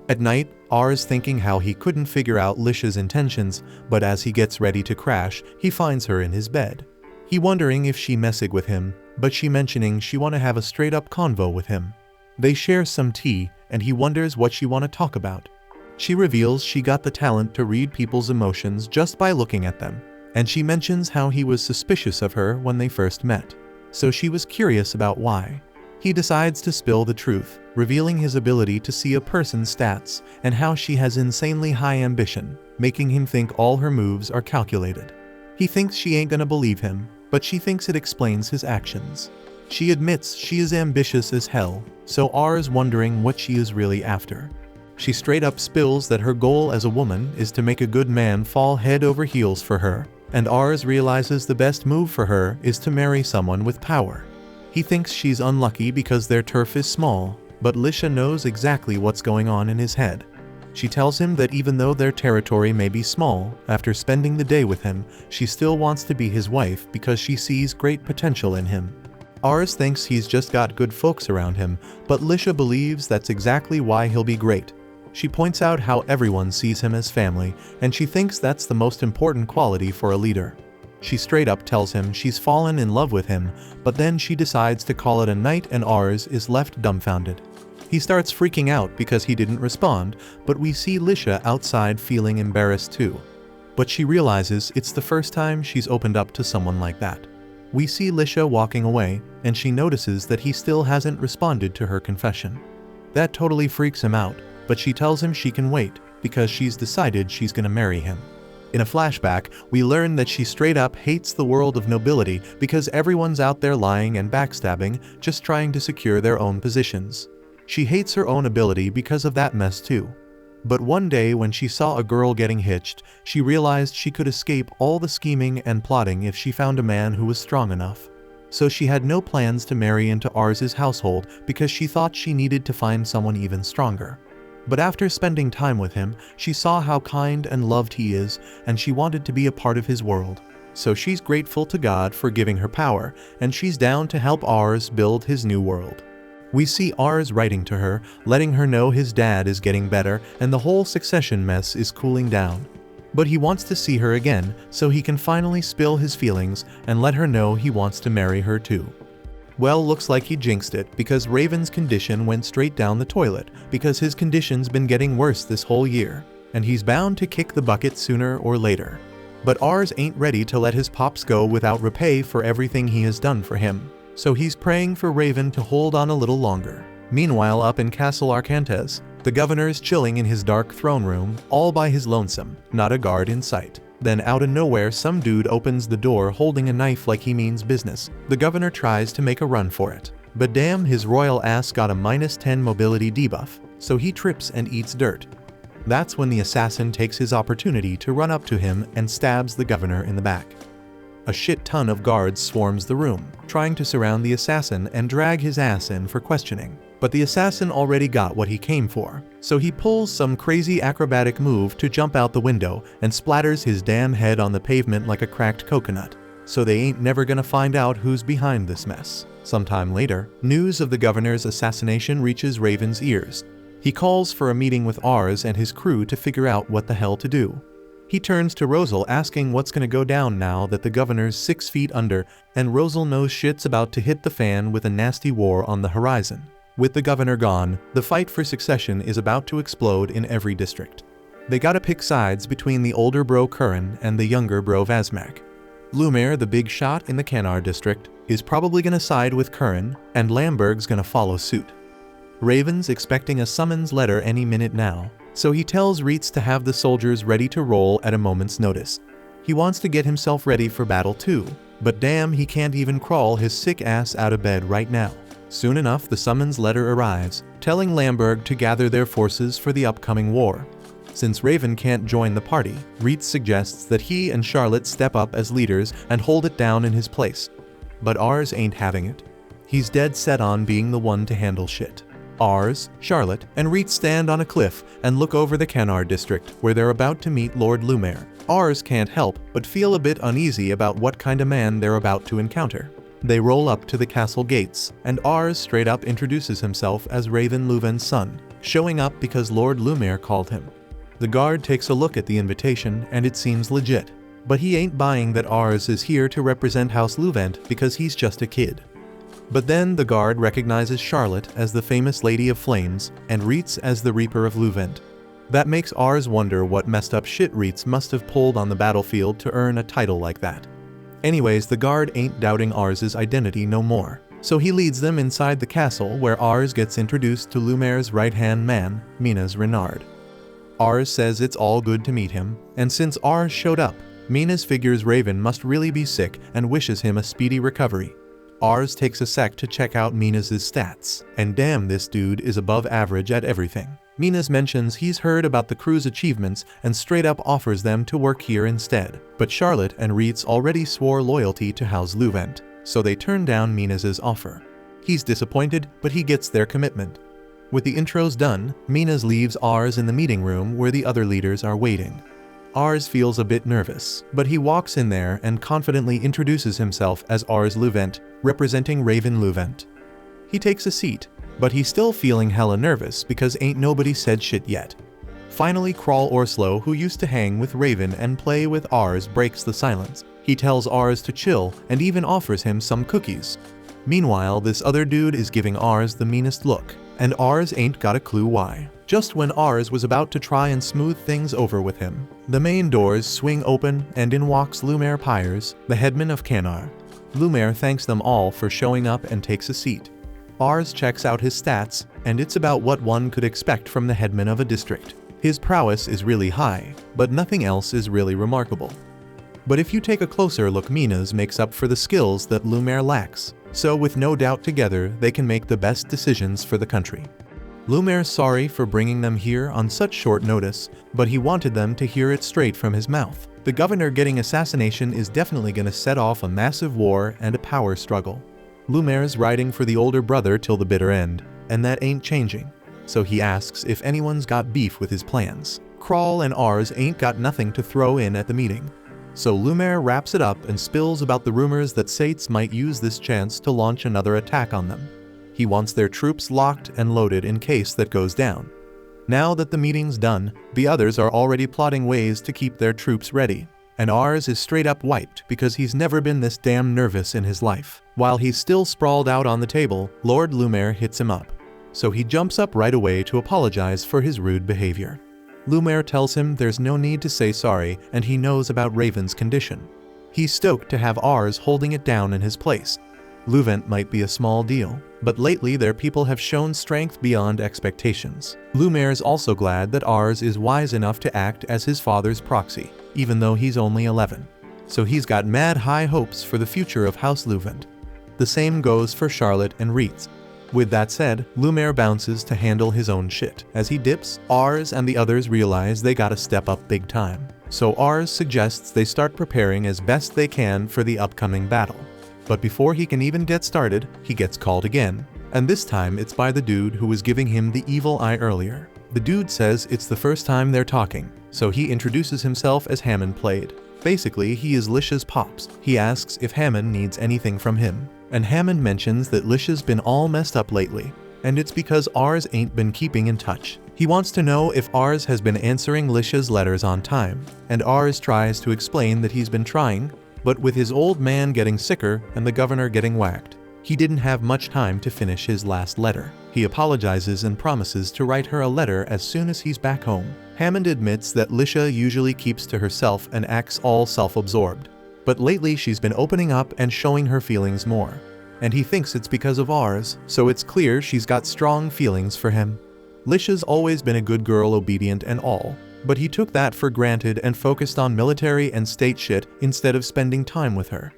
At night, Ars thinking how he couldn't figure out Lisha's intentions, but as he gets ready to crash, he finds her in his bed. He wondering if she messing with him, but she mentioning she wanna have a straight up convo with him. They share some tea, and he wonders what she wanna talk about. She reveals she got the talent to read people's emotions just by looking at them, and she mentions how he was suspicious of her when they first met, so she was curious about why. He decides to spill the truth, revealing his ability to see a person's stats and how she has insanely high ambition, making him think all her moves are calculated. He thinks she ain't gonna believe him, but she thinks it explains his actions. She admits she is ambitious as hell, so Ars wondering what she is really after. She straight up spills that her goal as a woman is to make a good man fall head over heels for her, and Ars realizes the best move for her is to marry someone with power. He thinks she's unlucky because their turf is small, but Lisha knows exactly what's going on in his head. She tells him that even though their territory may be small, after spending the day with him, she still wants to be his wife because she sees great potential in him. Ars thinks he's just got good folks around him, but Lisha believes that's exactly why he'll be great. She points out how everyone sees him as family, and she thinks that's the most important quality for a leader. She straight up tells him she's fallen in love with him, but then she decides to call it a night and Ars is left dumbfounded. He starts freaking out because he didn't respond, but we see Lisha outside feeling embarrassed too. But she realizes it's the first time she's opened up to someone like that. We see Lisha walking away, and she notices that he still hasn't responded to her confession. That totally freaks him out, but she tells him she can wait, because she's decided she's gonna marry him. In a flashback, we learn that she straight up hates the world of nobility because everyone's out there lying and backstabbing, just trying to secure their own positions. She hates her own ability because of that mess too. But one day when she saw a girl getting hitched, she realized she could escape all the scheming and plotting if she found a man who was strong enough. So she had no plans to marry into Ars's household because she thought she needed to find someone even stronger. But after spending time with him, she saw how kind and loved he is, and she wanted to be a part of his world. So she's grateful to God for giving her power, and she's down to help Ars build his new world. We see Ars writing to her, letting her know his dad is getting better and the whole succession mess is cooling down. But he wants to see her again so he can finally spill his feelings and let her know he wants to marry her too. Well, looks like he jinxed it because Raven's condition went straight down the toilet because his condition's been getting worse this whole year, and he's bound to kick the bucket sooner or later. But Ars ain't ready to let his pops go without repay for everything he has done for him. So he's praying for Raven to hold on a little longer. Meanwhile, up in Castle Reincarnates, the governor's chilling in his dark throne room, all by his lonesome, not a guard in sight. Then out of nowhere, some dude opens the door holding a knife like he means business. The governor tries to make a run for it. But damn, his royal ass got a -10 mobility debuff, so he trips and eats dirt. That's when the assassin takes his opportunity to run up to him and stabs the governor in the back. A shit ton of guards swarms the room, trying to surround the assassin and drag his ass in for questioning. But the assassin already got what he came for, so he pulls some crazy acrobatic move to jump out the window and splatters his damn head on the pavement like a cracked coconut. So they ain't never gonna find out who's behind this mess. Sometime later, news of the governor's assassination reaches Raven's ears. He calls for a meeting with Ars and his crew to figure out what the hell to do. He turns to Rosal asking what's gonna go down now that the governor's 6 feet under, and Rosal knows shit's about to hit the fan with a nasty war on the horizon. With the governor gone, the fight for succession is about to explode in every district. They gotta pick sides between the older bro Curran and the younger bro Vazmak. Lumiere, the big shot in the Canar district, is probably gonna side with Curran, and Lamberg's gonna follow suit. Raven's expecting a summons letter any minute now, so he tells Reitz to have the soldiers ready to roll at a moment's notice. He wants to get himself ready for battle too, but damn, he can't even crawl his sick ass out of bed right now. Soon enough, the summons letter arrives, telling Lamberg to gather their forces for the upcoming war. Since Raven can't join the party, Reitz suggests that he and Charlotte step up as leaders and hold it down in his place. But Ars ain't having it. He's dead set on being the one to handle shit. Ars, Charlotte, and Reitz stand on a cliff and look over the Canar district where they're about to meet Lord Lumiere. Ars can't help but feel a bit uneasy about what kind of man they're about to encounter. They roll up to the castle gates, and Ars straight up introduces himself as Raven Luven's son, showing up because Lord Lumiere called him. The guard takes a look at the invitation and it seems legit, but he ain't buying that Ars is here to represent House Luvent because he's just a kid. But then the guard recognizes Charlotte as the famous Lady of Flames and Reitz as the Reaper of Luvent. That makes Ars wonder what messed up shit Reitz must have pulled on the battlefield to earn a title like that. Anyways, the guard ain't doubting Ars's identity no more, so he leads them inside the castle where Ars gets introduced to Lumiere's right-hand man, Minas Renard. Ars says it's all good to meet him, and since Ars showed up, Minas figures Raven must really be sick and wishes him a speedy recovery. Ars takes a sec to check out Minas's stats, and damn, this dude is above average at everything. Minas mentions he's heard about the crew's achievements and straight up offers them to work here instead. But Charlotte and Reitz already swore loyalty to House Luvent. so they turn down Mina's offer. He's disappointed, but he gets their commitment. With the intros done, Minas leaves Ars in the meeting room where the other leaders are waiting. Ars feels a bit nervous, but he walks in there and confidently introduces himself as Ars Luvent, representing Raven Luvent. He takes a seat, but he's still feeling hella nervous because ain't nobody said shit yet. Finally, Crawl Orslow, who used to hang with Raven and play with Ars, breaks the silence. He tells Ars to chill and even offers him some cookies. Meanwhile, this other dude is giving Ars the meanest look, and Ars ain't got a clue why. Just when Ars was about to try and smooth things over with him, the main doors swing open and in walks Lumer Pyres, the headman of Canar. Lumer thanks them all for showing up and takes a seat. Ars checks out his stats, and it's about what one could expect from the headman of a district. His prowess is really high, but nothing else is really remarkable. But if you take a closer look, Minas makes up for the skills that Lumer lacks, so with no doubt together they can make the best decisions for the country. Lumer's sorry for bringing them here on such short notice, but he wanted them to hear it straight from his mouth. The governor getting assassination is definitely gonna set off a massive war and a power struggle. Lumer's riding for the older brother till the bitter end, and that ain't changing. So he asks if anyone's got beef with his plans. Crawl and Ars ain't got nothing to throw in at the meeting. So Lumer wraps it up and spills about the rumors that Sates might use this chance to launch another attack on them. He wants their troops locked and loaded in case that goes down. Now that the meeting's done, the others are already plotting ways to keep their troops ready. And Ars is straight up wiped because he's never been this damn nervous in his life. While he's still sprawled out on the table, Lord Lumer hits him up. So he jumps up right away to apologize for his rude behavior. Lumer tells him there's no need to say sorry and he knows about Raven's condition. He's stoked to have Ars holding it down in his place. Luvent might be a small deal, but lately their people have shown strength beyond expectations. Lumer's also glad that Ars is wise enough to act as his father's proxy, even though he's only 11. So he's got mad high hopes for the future of House Luvent. The same goes for Charlotte and Reitz. With that said, Lumer bounces to handle his own shit. As he dips, Ars and the others realize they gotta step up big time. So Ars suggests they start preparing as best they can for the upcoming battle. But before he can even get started, he gets called again. And this time it's by the dude who was giving him the evil eye earlier. The dude says it's the first time they're talking, so he introduces himself as Hammond Played. Basically, he is Lisha's pops. He asks if Hammond needs anything from him. And Hammond mentions that Lisha's been all messed up lately, and it's because Ars ain't been keeping in touch. He wants to know if Ars has been answering Lisha's letters on time, and Ars tries to explain that he's been trying, but with his old man getting sicker and the governor getting whacked, he didn't have much time to finish his last letter. He apologizes and promises to write her a letter as soon as he's back home. Hammond admits that Lisha usually keeps to herself and acts all self-absorbed. But lately she's been opening up and showing her feelings more. And he thinks it's because of Ars, so it's clear she's got strong feelings for him. Lisha's always been a good girl, obedient and all, but he took that for granted and focused on military and state shit instead of spending time with her.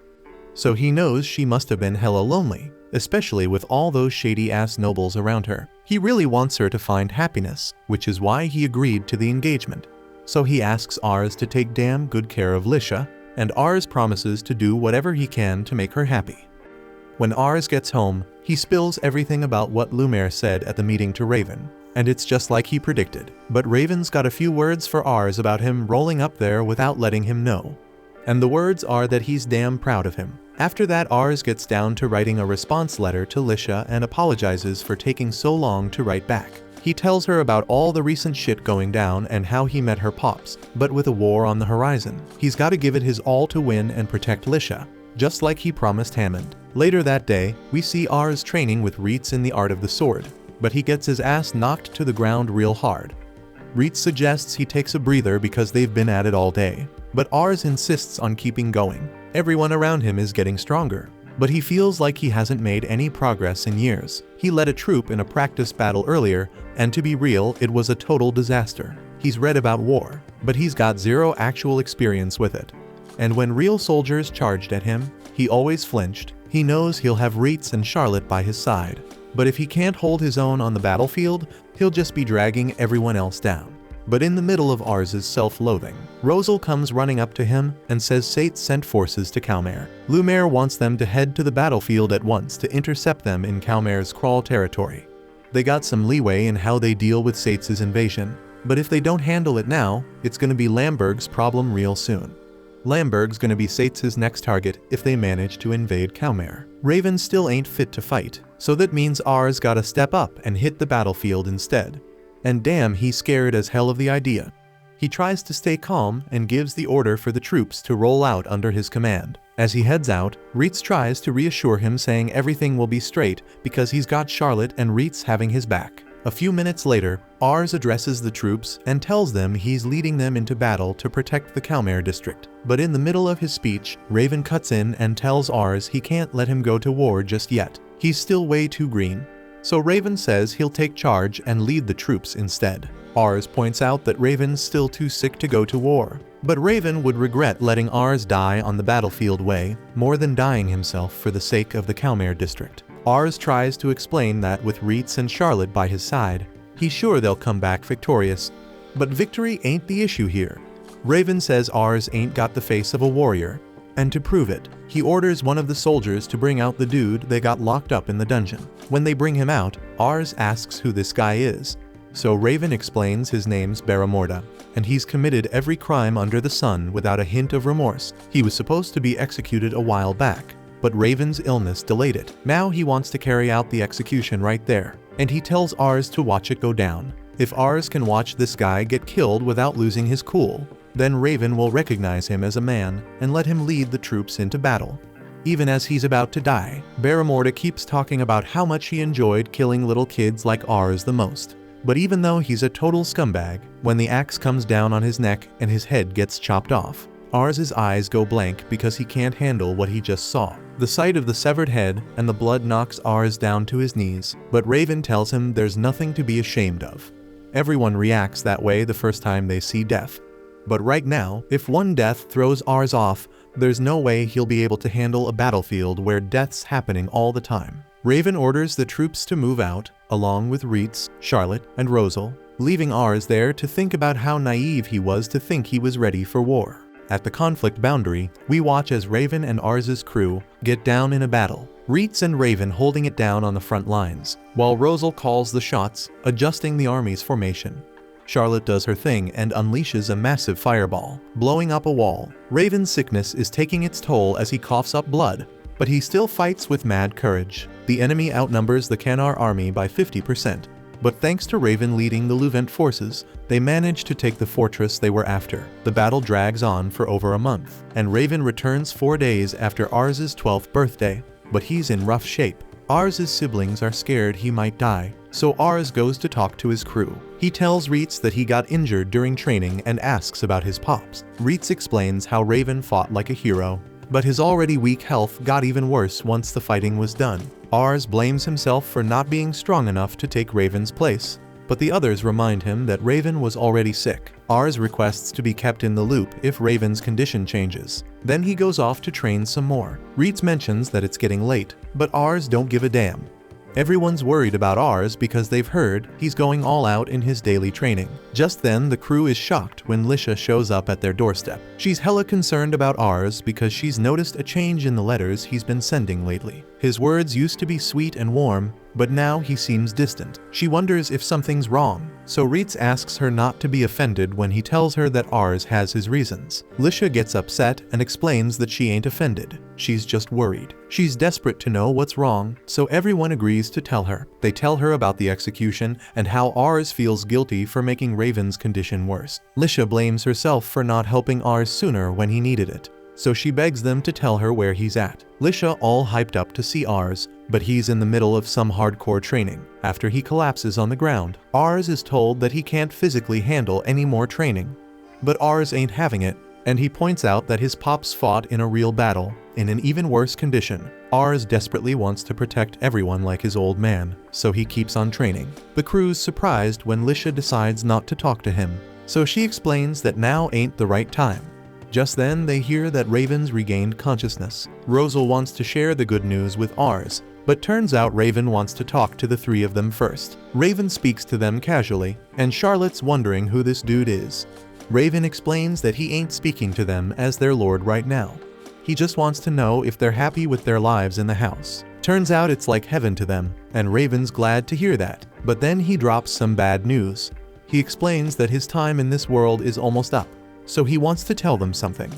So he knows she must have been hella lonely, especially with all those shady-ass nobles around her. He really wants her to find happiness, which is why he agreed to the engagement. So he asks Ars to take damn good care of Lisha, and Ars promises to do whatever he can to make her happy. When Ars gets home, he spills everything about what Lumer said at the meeting to Raven, and it's just like he predicted. But Raven's got a few words for Ars about him rolling up there without letting him know. And the words are that he's damn proud of him. After that, Ars gets down to writing a response letter to Lisha and apologizes for taking so long to write back. He tells her about all the recent shit going down and how he met her pops, but with a war on the horizon, he's gotta give it his all to win and protect Lisha, just like he promised Hammond. Later that day, we see Ars training with Reitz in the art of the sword, but he gets his ass knocked to the ground real hard. Reitz suggests he takes a breather because they've been at it all day, but Ars insists on keeping going. Everyone around him is getting stronger, but he feels like he hasn't made any progress in years. He led a troop in a practice battle earlier, and to be real, it was a total disaster. He's read about war, but he's got zero actual experience with it. And when real soldiers charged at him, he always flinched. He knows he'll have Reitz and Charlotte by his side, but if he can't hold his own on the battlefield, he'll just be dragging everyone else down. But in the middle of Ars's self-loathing, Rosal comes running up to him and says Sate sent forces to Calmare. Lumiere wants them to head to the battlefield at once to intercept them in Calmare's Crawl territory. They got some leeway in how they deal with Sate's invasion, but if they don't handle it now, it's gonna be Lamberg's problem real soon. Lamberg's gonna be Sate's next target if they manage to invade Calmare. Raven still ain't fit to fight, so that means Ars gotta step up and hit the battlefield instead. And damn, he's scared as hell of the idea. He tries to stay calm and gives the order for the troops to roll out under his command. As he heads out, Reitz tries to reassure him, saying everything will be straight because he's got Charlotte and Reitz having his back. A few minutes later, Ars addresses the troops and tells them he's leading them into battle to protect the Calmare district. But in the middle of his speech, Raven cuts in and tells Ars he can't let him go to war just yet. He's still way too green. So Raven says he'll take charge and lead the troops instead. Ars points out that Raven's still too sick to go to war. But Raven would regret letting Ars die on the battlefield way more than dying himself for the sake of the Calmare district. Ars tries to explain that with Reitz and Charlotte by his side, he's sure they'll come back victorious. But victory ain't the issue here. Raven says Ars ain't got the face of a warrior, and to prove it, he orders one of the soldiers to bring out the dude they got locked up in the dungeon. When they bring him out, Ars asks who this guy is. So Raven explains his name's Baramorda, and he's committed every crime under the sun without a hint of remorse. He was supposed to be executed a while back, but Raven's illness delayed it. Now he wants to carry out the execution right there, and he tells Ars to watch it go down. If Ars can watch this guy get killed without losing his cool, then Raven will recognize him as a man and let him lead the troops into battle. Even as he's about to die, Baramorda keeps talking about how much he enjoyed killing little kids like Ars the most. But even though he's a total scumbag, when the axe comes down on his neck and his head gets chopped off, Ars's eyes go blank because he can't handle what he just saw. The sight of the severed head and the blood knocks Ars down to his knees, but Raven tells him there's nothing to be ashamed of. Everyone reacts that way the first time they see death. But right now, if one death throws Ars off, there's no way he'll be able to handle a battlefield where death's happening all the time. Raven orders the troops to move out, along with Reitz, Charlotte, and Rosal, leaving Ars there to think about how naive he was to think he was ready for war. At the conflict boundary, we watch as Raven and Ars's crew get down in a battle. Reitz and Raven holding it down on the front lines, while Rosal calls the shots, adjusting the army's formation. Charlotte does her thing and unleashes a massive fireball, blowing up a wall. Raven's sickness is taking its toll as he coughs up blood, but he still fights with mad courage. The enemy outnumbers the Canar army by 50%, but thanks to Raven leading the Luvent forces, they manage to take the fortress they were after. The battle drags on for over a month, and Raven returns 4 days after Ars's 12th birthday, but he's in rough shape. Ars's siblings are scared he might die, so Ars goes to talk to his crew. He tells Reitz that he got injured during training and asks about his pops. Reitz explains how Raven fought like a hero, but his already weak health got even worse once the fighting was done. Ars blames himself for not being strong enough to take Raven's place, but the others remind him that Raven was already sick. Ars requests to be kept in the loop if Raven's condition changes. Then he goes off to train some more. Reitz mentions that it's getting late, but Ars don't give a damn. Everyone's worried about Ars because they've heard he's going all out in his daily training. Just then, the crew is shocked when Lisha shows up at their doorstep. She's hella concerned about Ars because she's noticed a change in the letters he's been sending lately. His words used to be sweet and warm, but now he seems distant. She wonders if something's wrong, so Reitz asks her not to be offended when he tells her that Ars has his reasons. Lisha gets upset and explains that she ain't offended. She's just worried. She's desperate to know what's wrong, so everyone agrees to tell her. They tell her about the execution and how Ars feels guilty for making Raven's condition worse. Lisha blames herself for not helping Ars sooner when he needed it, so she begs them to tell her where he's at. Lisha all hyped up to see Ars, but he's in the middle of some hardcore training. After he collapses on the ground, Ars is told that he can't physically handle any more training. But Ars ain't having it, and he points out that his pops fought in a real battle, in an even worse condition. Ars desperately wants to protect everyone like his old man, so he keeps on training. The crew's surprised when Lisha decides not to talk to him, so she explains that now ain't the right time. Just then, they hear that Raven's regained consciousness. Rosal wants to share the good news with Ars, But turns out Raven wants to talk to the three of them first. Raven speaks to them casually, and Charlotte's wondering who this dude is. Raven explains that he ain't speaking to them as their lord right now. He just wants to know if they're happy with their lives in the house. Turns out it's like heaven to them, and Raven's glad to hear that. But then he drops some bad news. He explains that his time in this world is almost up, so he wants to tell them something.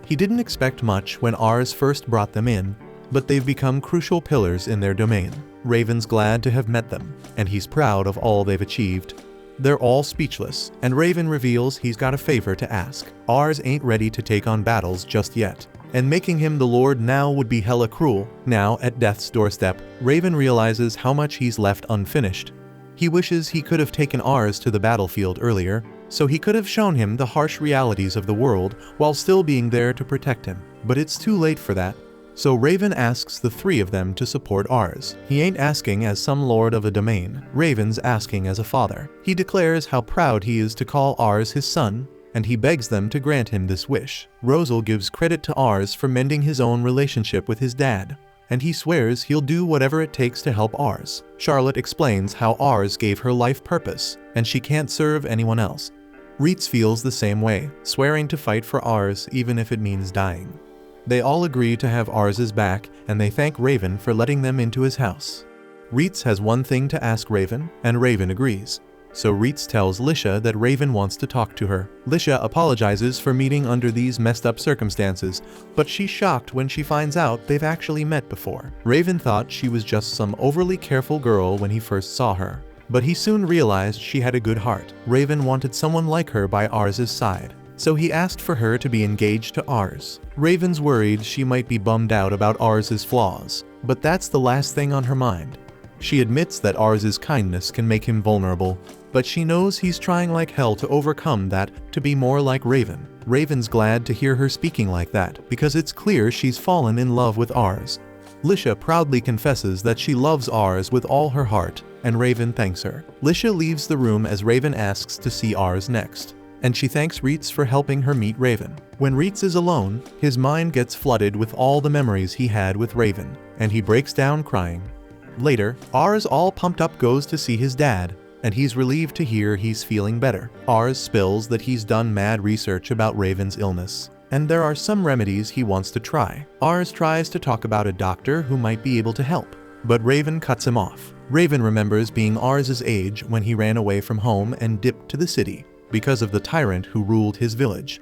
He didn't expect much when Ars first brought them in, but they've become crucial pillars in their domain. Raven's glad to have met them, and he's proud of all they've achieved. They're all speechless, and Raven reveals he's got a favor to ask. Ars ain't ready to take on battles just yet, and making him the lord now would be hella cruel. Now, at death's doorstep, Raven realizes how much he's left unfinished. He wishes he could have taken Ars to the battlefield earlier, so he could have shown him the harsh realities of the world while still being there to protect him. But it's too late for that. So Raven asks the three of them to support Ars. He ain't asking as some lord of a domain. Raven's asking as a father. He declares how proud he is to call Ars his son, and he begs them to grant him this wish. Rosal gives credit to Ars for mending his own relationship with his dad, and he swears he'll do whatever it takes to help Ars. Charlotte explains how Ars gave her life purpose, and she can't serve anyone else. Reitz feels the same way, swearing to fight for Ars even if it means dying. They all agree to have Ars's back, and they thank Raven for letting them into his house. Reitz has one thing to ask Raven, and Raven agrees. So Reitz tells Lisha that Raven wants to talk to her. Lisha apologizes for meeting under these messed up circumstances, but she's shocked when she finds out they've actually met before. Raven thought she was just some overly careful girl when he first saw her, but he soon realized she had a good heart. Raven wanted someone like her by Ars's side, so he asked for her to be engaged to Ars. Raven's worried she might be bummed out about Ars's flaws, but that's the last thing on her mind. She admits that Ars's kindness can make him vulnerable, but she knows he's trying like hell to overcome that to be more like Raven. Raven's glad to hear her speaking like that because it's clear she's fallen in love with Ars. Lisha proudly confesses that she loves Ars with all her heart, and Raven thanks her. Lisha leaves the room as Raven asks to see Ars next, and she thanks Reitz for helping her meet Raven. When Reitz is alone, his mind gets flooded with all the memories he had with Raven, and he breaks down crying. Later, Ars all pumped up goes to see his dad, and he's relieved to hear he's feeling better. Ars spills that he's done mad research about Raven's illness, and there are some remedies he wants to try. Ars tries to talk about a doctor who might be able to help, but Raven cuts him off. Raven remembers being Ars's age when he ran away from home and dipped to the city because of the tyrant who ruled his village.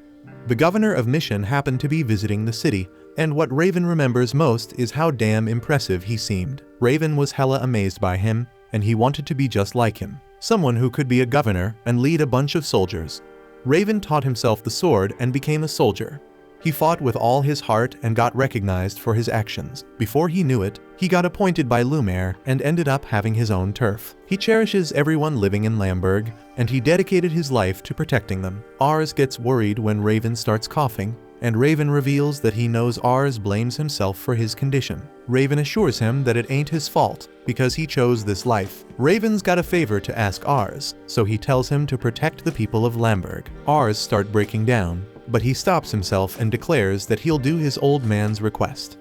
The governor of Mission happened to be visiting the city, and what Raven remembers most is how damn impressive he seemed. Raven was hella amazed by him, and he wanted to be just like him. Someone who could be a governor and lead a bunch of soldiers. Raven taught himself the sword and became a soldier. He fought with all his heart and got recognized for his actions. Before he knew it, he got appointed by Lumiere and ended up having his own turf. He cherishes everyone living in Lamberg, and he dedicated his life to protecting them. Ars gets worried when Raven starts coughing, and Raven reveals that he knows Ars blames himself for his condition. Raven assures him that it ain't his fault, because he chose this life. Raven's got a favor to ask Ars, so he tells him to protect the people of Lamberg. Ars start breaking down, but he stops himself and declares that he'll do his old man's request.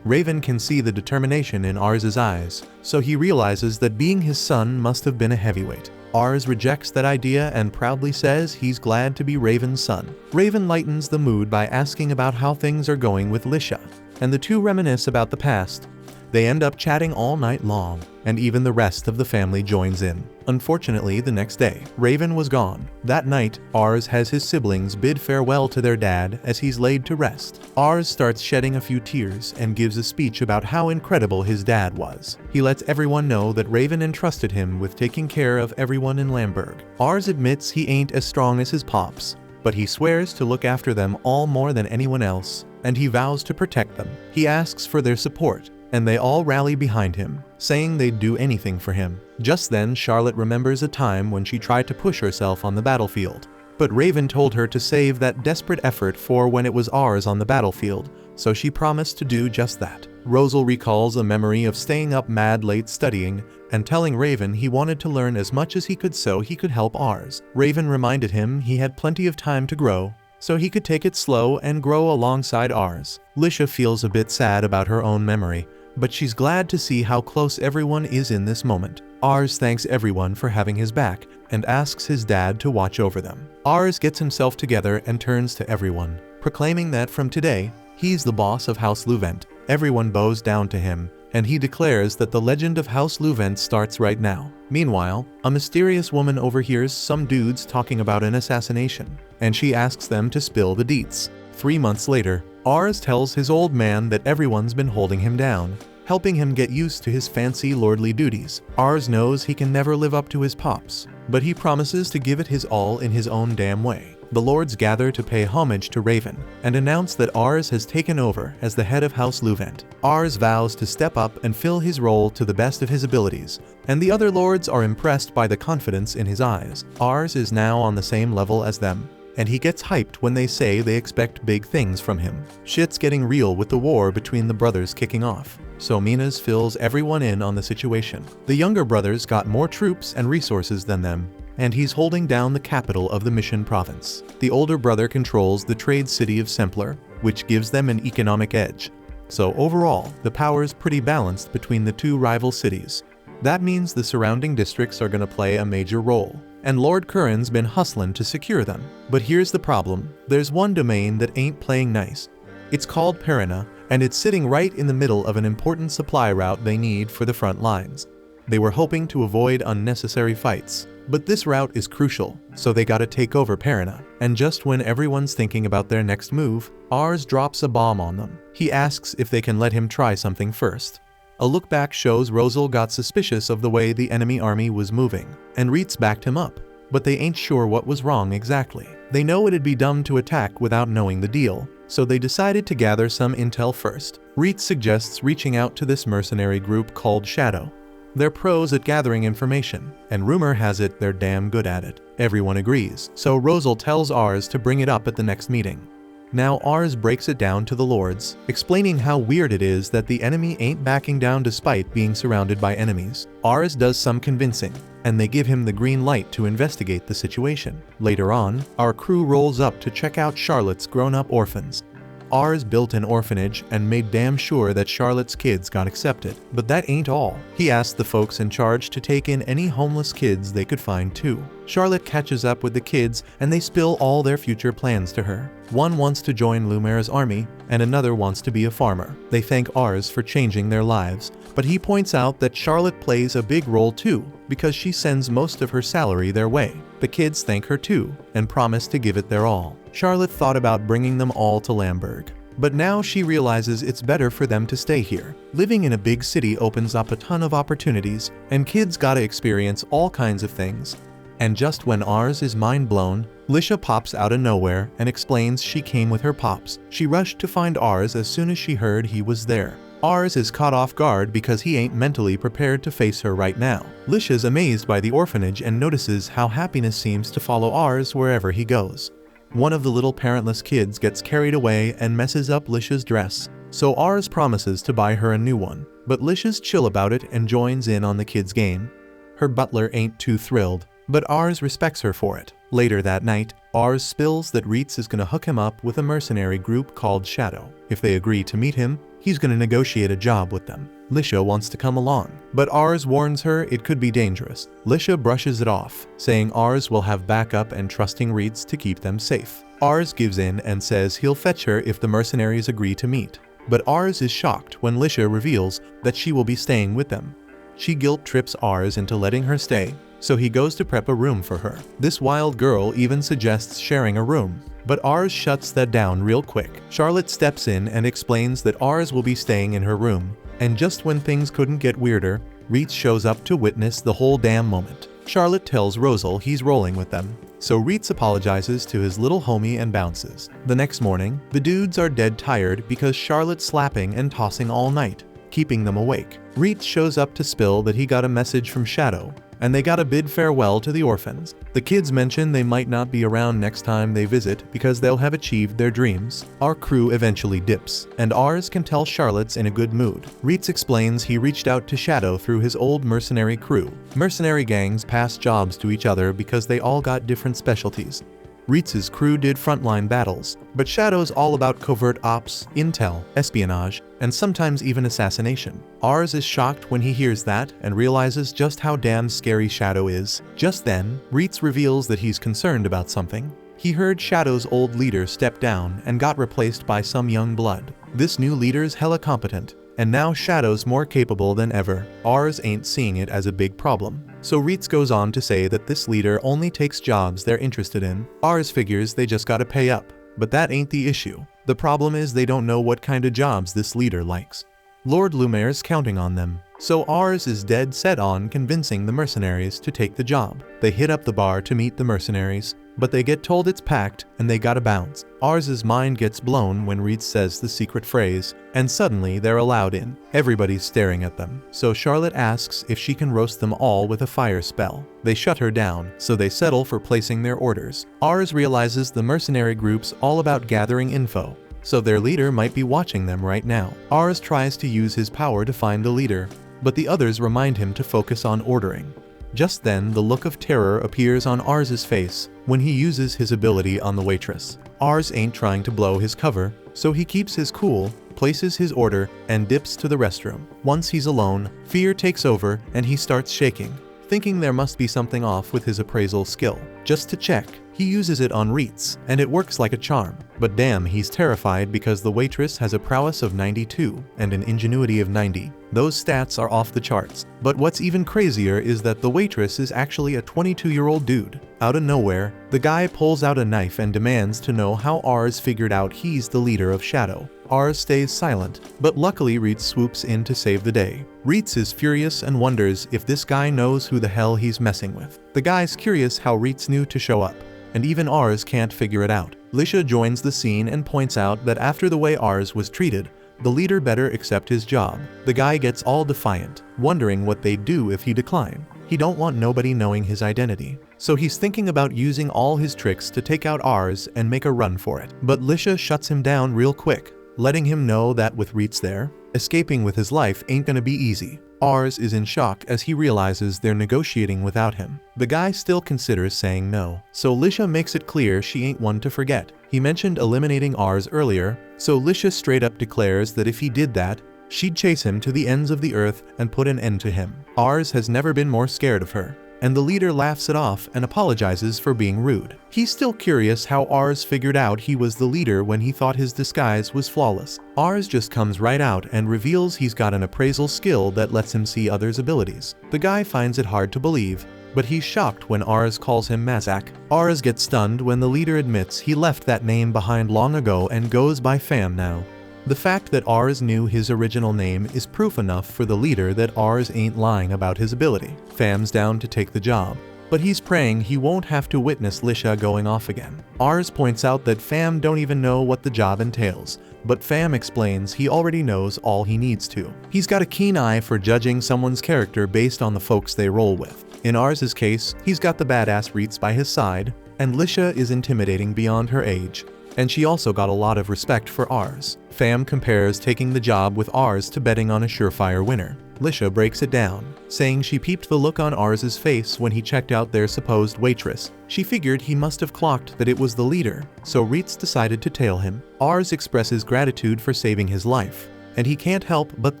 Raven can see the determination in Ars's eyes, so he realizes that being his son must have been a heavyweight. Ars rejects that idea and proudly says he's glad to be Raven's son. Raven lightens the mood by asking about how things are going with Lisha, and the two reminisce about the past. They end up chatting all night long, and even the rest of the family joins in. Unfortunately, the next day, Raven was gone. That night, Ars has his siblings bid farewell to their dad as he's laid to rest. Ars starts shedding a few tears and gives a speech about how incredible his dad was. He lets everyone know that Raven entrusted him with taking care of everyone in Lamberg. Ars admits he ain't as strong as his pops, but he swears to look after them all more than anyone else, and he vows to protect them. He asks for their support, and they all rally behind him, saying they'd do anything for him. Just then, Charlotte remembers a time when she tried to push herself on the battlefield, but Raven told her to save that desperate effort for when it was Ars on the battlefield, so she promised to do just that. Rosal recalls a memory of staying up mad late studying and telling Raven he wanted to learn as much as he could so he could help Ars. Raven reminded him he had plenty of time to grow, so he could take it slow and grow alongside Ars. Lisha feels a bit sad about her own memory, but she's glad to see how close everyone is in this moment. Ars thanks everyone for having his back and asks his dad to watch over them. Ars gets himself together and turns to everyone, proclaiming that from today, he's the boss of House Luvent. Everyone bows down to him, and he declares that the legend of House Luvent starts right now. Meanwhile, a mysterious woman overhears some dudes talking about an assassination, and she asks them to spill the deets. 3 months later, Ars tells his old man that everyone's been holding him down, helping him get used to his fancy lordly duties. Ars knows he can never live up to his pops, but he promises to give it his all in his own damn way. The lords gather to pay homage to Raven and announce that Ars has taken over as the head of House Luvent. Ars vows to step up and fill his role to the best of his abilities, and the other lords are impressed by the confidence in his eyes. Ars is now on the same level as them, and he gets hyped when they say they expect big things from him. Shit's getting real with the war between the brothers kicking off, so Minas fills everyone in on the situation. The younger brothers got more troops and resources than them, and he's holding down the capital of the Mission province. The older brother controls the trade city of Sempler, which gives them an economic edge. So overall, the power's pretty balanced between the two rival cities. That means the surrounding districts are gonna play a major role, and Lord Curran's been hustling to secure them. But here's the problem, there's one domain that ain't playing nice. It's called Perina, and it's sitting right in the middle of an important supply route they need for the front lines. They were hoping to avoid unnecessary fights, but this route is crucial, so they gotta take over Perina. And just when everyone's thinking about their next move, Ars drops a bomb on them. He asks if they can let him try something first. A look back shows Rosal got suspicious of the way the enemy army was moving, and Reitz backed him up, but they ain't sure what was wrong exactly. They know it'd be dumb to attack without knowing the deal, so they decided to gather some intel first. Reitz suggests reaching out to this mercenary group called Shadow. They're pros at gathering information, and rumor has it they're damn good at it. Everyone agrees, so Rosal tells Ars to bring it up at the next meeting. Now Ars breaks it down to the lords, explaining how weird it is that the enemy ain't backing down despite being surrounded by enemies. Ars does some convincing, and they give him the green light to investigate the situation. Later on, our crew rolls up to check out Charlotte's grown-up orphans. Ars built an orphanage and made damn sure that Charlotte's kids got accepted. But that ain't all. He asked the folks in charge to take in any homeless kids they could find too. Charlotte catches up with the kids and they spill all their future plans to her. One wants to join Lumaire's army and another wants to be a farmer. They thank Ars for changing their lives, but he points out that Charlotte plays a big role too because she sends most of her salary their way. The kids thank her too and promise to give it their all. Charlotte thought about bringing them all to Lamberg, but now she realizes it's better for them to stay here. Living in a big city opens up a ton of opportunities, and kids gotta experience all kinds of things. And just when Ars is mind blown, Lisha pops out of nowhere and explains she came with her pops. She rushed to find Ars as soon as she heard he was there. Ars is caught off guard because he ain't mentally prepared to face her right now. Lisha's amazed by the orphanage and notices how happiness seems to follow Ars wherever he goes. One of the little parentless kids gets carried away and messes up Lisha's dress, so Ars promises to buy her a new one, but Lisha's chill about it and joins in on the kid's game. Her butler ain't too thrilled, but Ars respects her for it. Later that night, Ars spills that Reitz is gonna hook him up with a mercenary group called Shadow. If they agree to meet him, he's gonna negotiate a job with them. Lisha wants to come along, but Ars warns her it could be dangerous. Lisha brushes it off, saying Ars will have backup and trusting Reitz to keep them safe. Ars gives in and says he'll fetch her if the mercenaries agree to meet. But Ars is shocked when Lisha reveals that she will be staying with them. She guilt trips Ars into letting her stay, so he goes to prep a room for her. This wild girl even suggests sharing a room, but Ars shuts that down real quick. Charlotte steps in and explains that Ars will be staying in her room, and just when things couldn't get weirder, Reitz shows up to witness the whole damn moment. Charlotte tells Rosal he's rolling with them, so Reitz apologizes to his little homie and bounces. The next morning, the dudes are dead tired because Charlotte's slapping and tossing all night, keeping them awake. Reitz shows up to spill that he got a message from Shadow, and they gotta bid farewell to the orphans. The kids mention they might not be around next time they visit because they'll have achieved their dreams. Our crew eventually dips, and Ars can tell Charlotte's in a good mood. Reitz explains he reached out to Shadow through his old mercenary crew. Mercenary gangs pass jobs to each other because they all got different specialties. Rietz's crew did frontline battles, but Shadow's all about covert ops, intel, espionage, and sometimes even assassination. Ars is shocked when he hears that and realizes just how damn scary Shadow is. Just then, Rietz reveals that he's concerned about something. He heard Shadow's old leader step down and got replaced by some young blood. This new leader's hella competent, and now Shadow's more capable than ever. Ars ain't seeing it as a big problem. So Rietz goes on to say that this leader only takes jobs they're interested in. Ars figures they just gotta pay up. But that ain't the issue. The problem is they don't know what kind of jobs this leader likes. Lord Lumaire's counting on them. So Ars is dead set on convincing the mercenaries to take the job. They hit up the bar to meet the mercenaries, but they get told it's packed and they gotta bounce. Ars's mind gets blown when Rietz says the secret phrase, and suddenly they're allowed in. Everybody's staring at them, so Charlotte asks if she can roast them all with a fire spell. They shut her down, so they settle for placing their orders. Ars realizes the mercenary group's all about gathering info, so their leader might be watching them right now. Ars tries to use his power to find the leader, but the others remind him to focus on ordering. Just then, the look of terror appears on Ars's face when he uses his ability on the waitress. Ars ain't trying to blow his cover, so he keeps his cool, places his order, and dips to the restroom. Once he's alone, fear takes over and he starts shaking, thinking there must be something off with his appraisal skill. Just to check, he uses it on Rietz, and it works like a charm. But damn, he's terrified because the waitress has a prowess of 92 and an ingenuity of 90. Those stats are off the charts. But what's even crazier is that the waitress is actually a 22-year-old dude. Out of nowhere, the guy pulls out a knife and demands to know how Ars figured out he's the leader of Shadow. Ars stays silent, but luckily Rietz swoops in to save the day. Rietz is furious and wonders if this guy knows who the hell he's messing with. The guy's curious how Rietz knew to show up, and even Ars can't figure it out. Lisha joins the scene and points out that after the way Ars was treated, the leader better accept his job. The guy gets all defiant, wondering what they'd do if he declined. He don't want nobody knowing his identity, so he's thinking about using all his tricks to take out Ars and make a run for it. But Lisha shuts him down real quick, letting him know that with Rietz there, escaping with his life ain't gonna be easy. Ars is in shock as he realizes they're negotiating without him. The guy still considers saying no, so Lisha makes it clear she ain't one to forget. He mentioned eliminating Ars earlier, so Lisha straight up declares that if he did that, she'd chase him to the ends of the earth and put an end to him. Ars has never been more scared of her, and the leader laughs it off and apologizes for being rude. He's still curious how Ars figured out he was the leader when he thought his disguise was flawless. Ars just comes right out and reveals he's got an appraisal skill that lets him see others' abilities. The guy finds it hard to believe, but he's shocked when Ars calls him Mazak. Ars gets stunned when the leader admits he left that name behind long ago and goes by Fam now. The fact that Ars knew his original name is proof enough for the leader that Ars ain't lying about his ability. Fam's down to take the job, but he's praying he won't have to witness Lisha going off again. Ars points out that Fam don't even know what the job entails, but Fam explains he already knows all he needs to. He's got a keen eye for judging someone's character based on the folks they roll with. In Ars's case, he's got the badass Rietz by his side, and Lisha is intimidating beyond her age, and she also got a lot of respect for Ars. Fam compares taking the job with Ars to betting on a surefire winner. Lisha breaks it down, saying she peeped the look on Ars's face when he checked out their supposed waitress. She figured he must have clocked that it was the leader, so Rietz decided to tail him. Ars expresses gratitude for saving his life, and he can't help but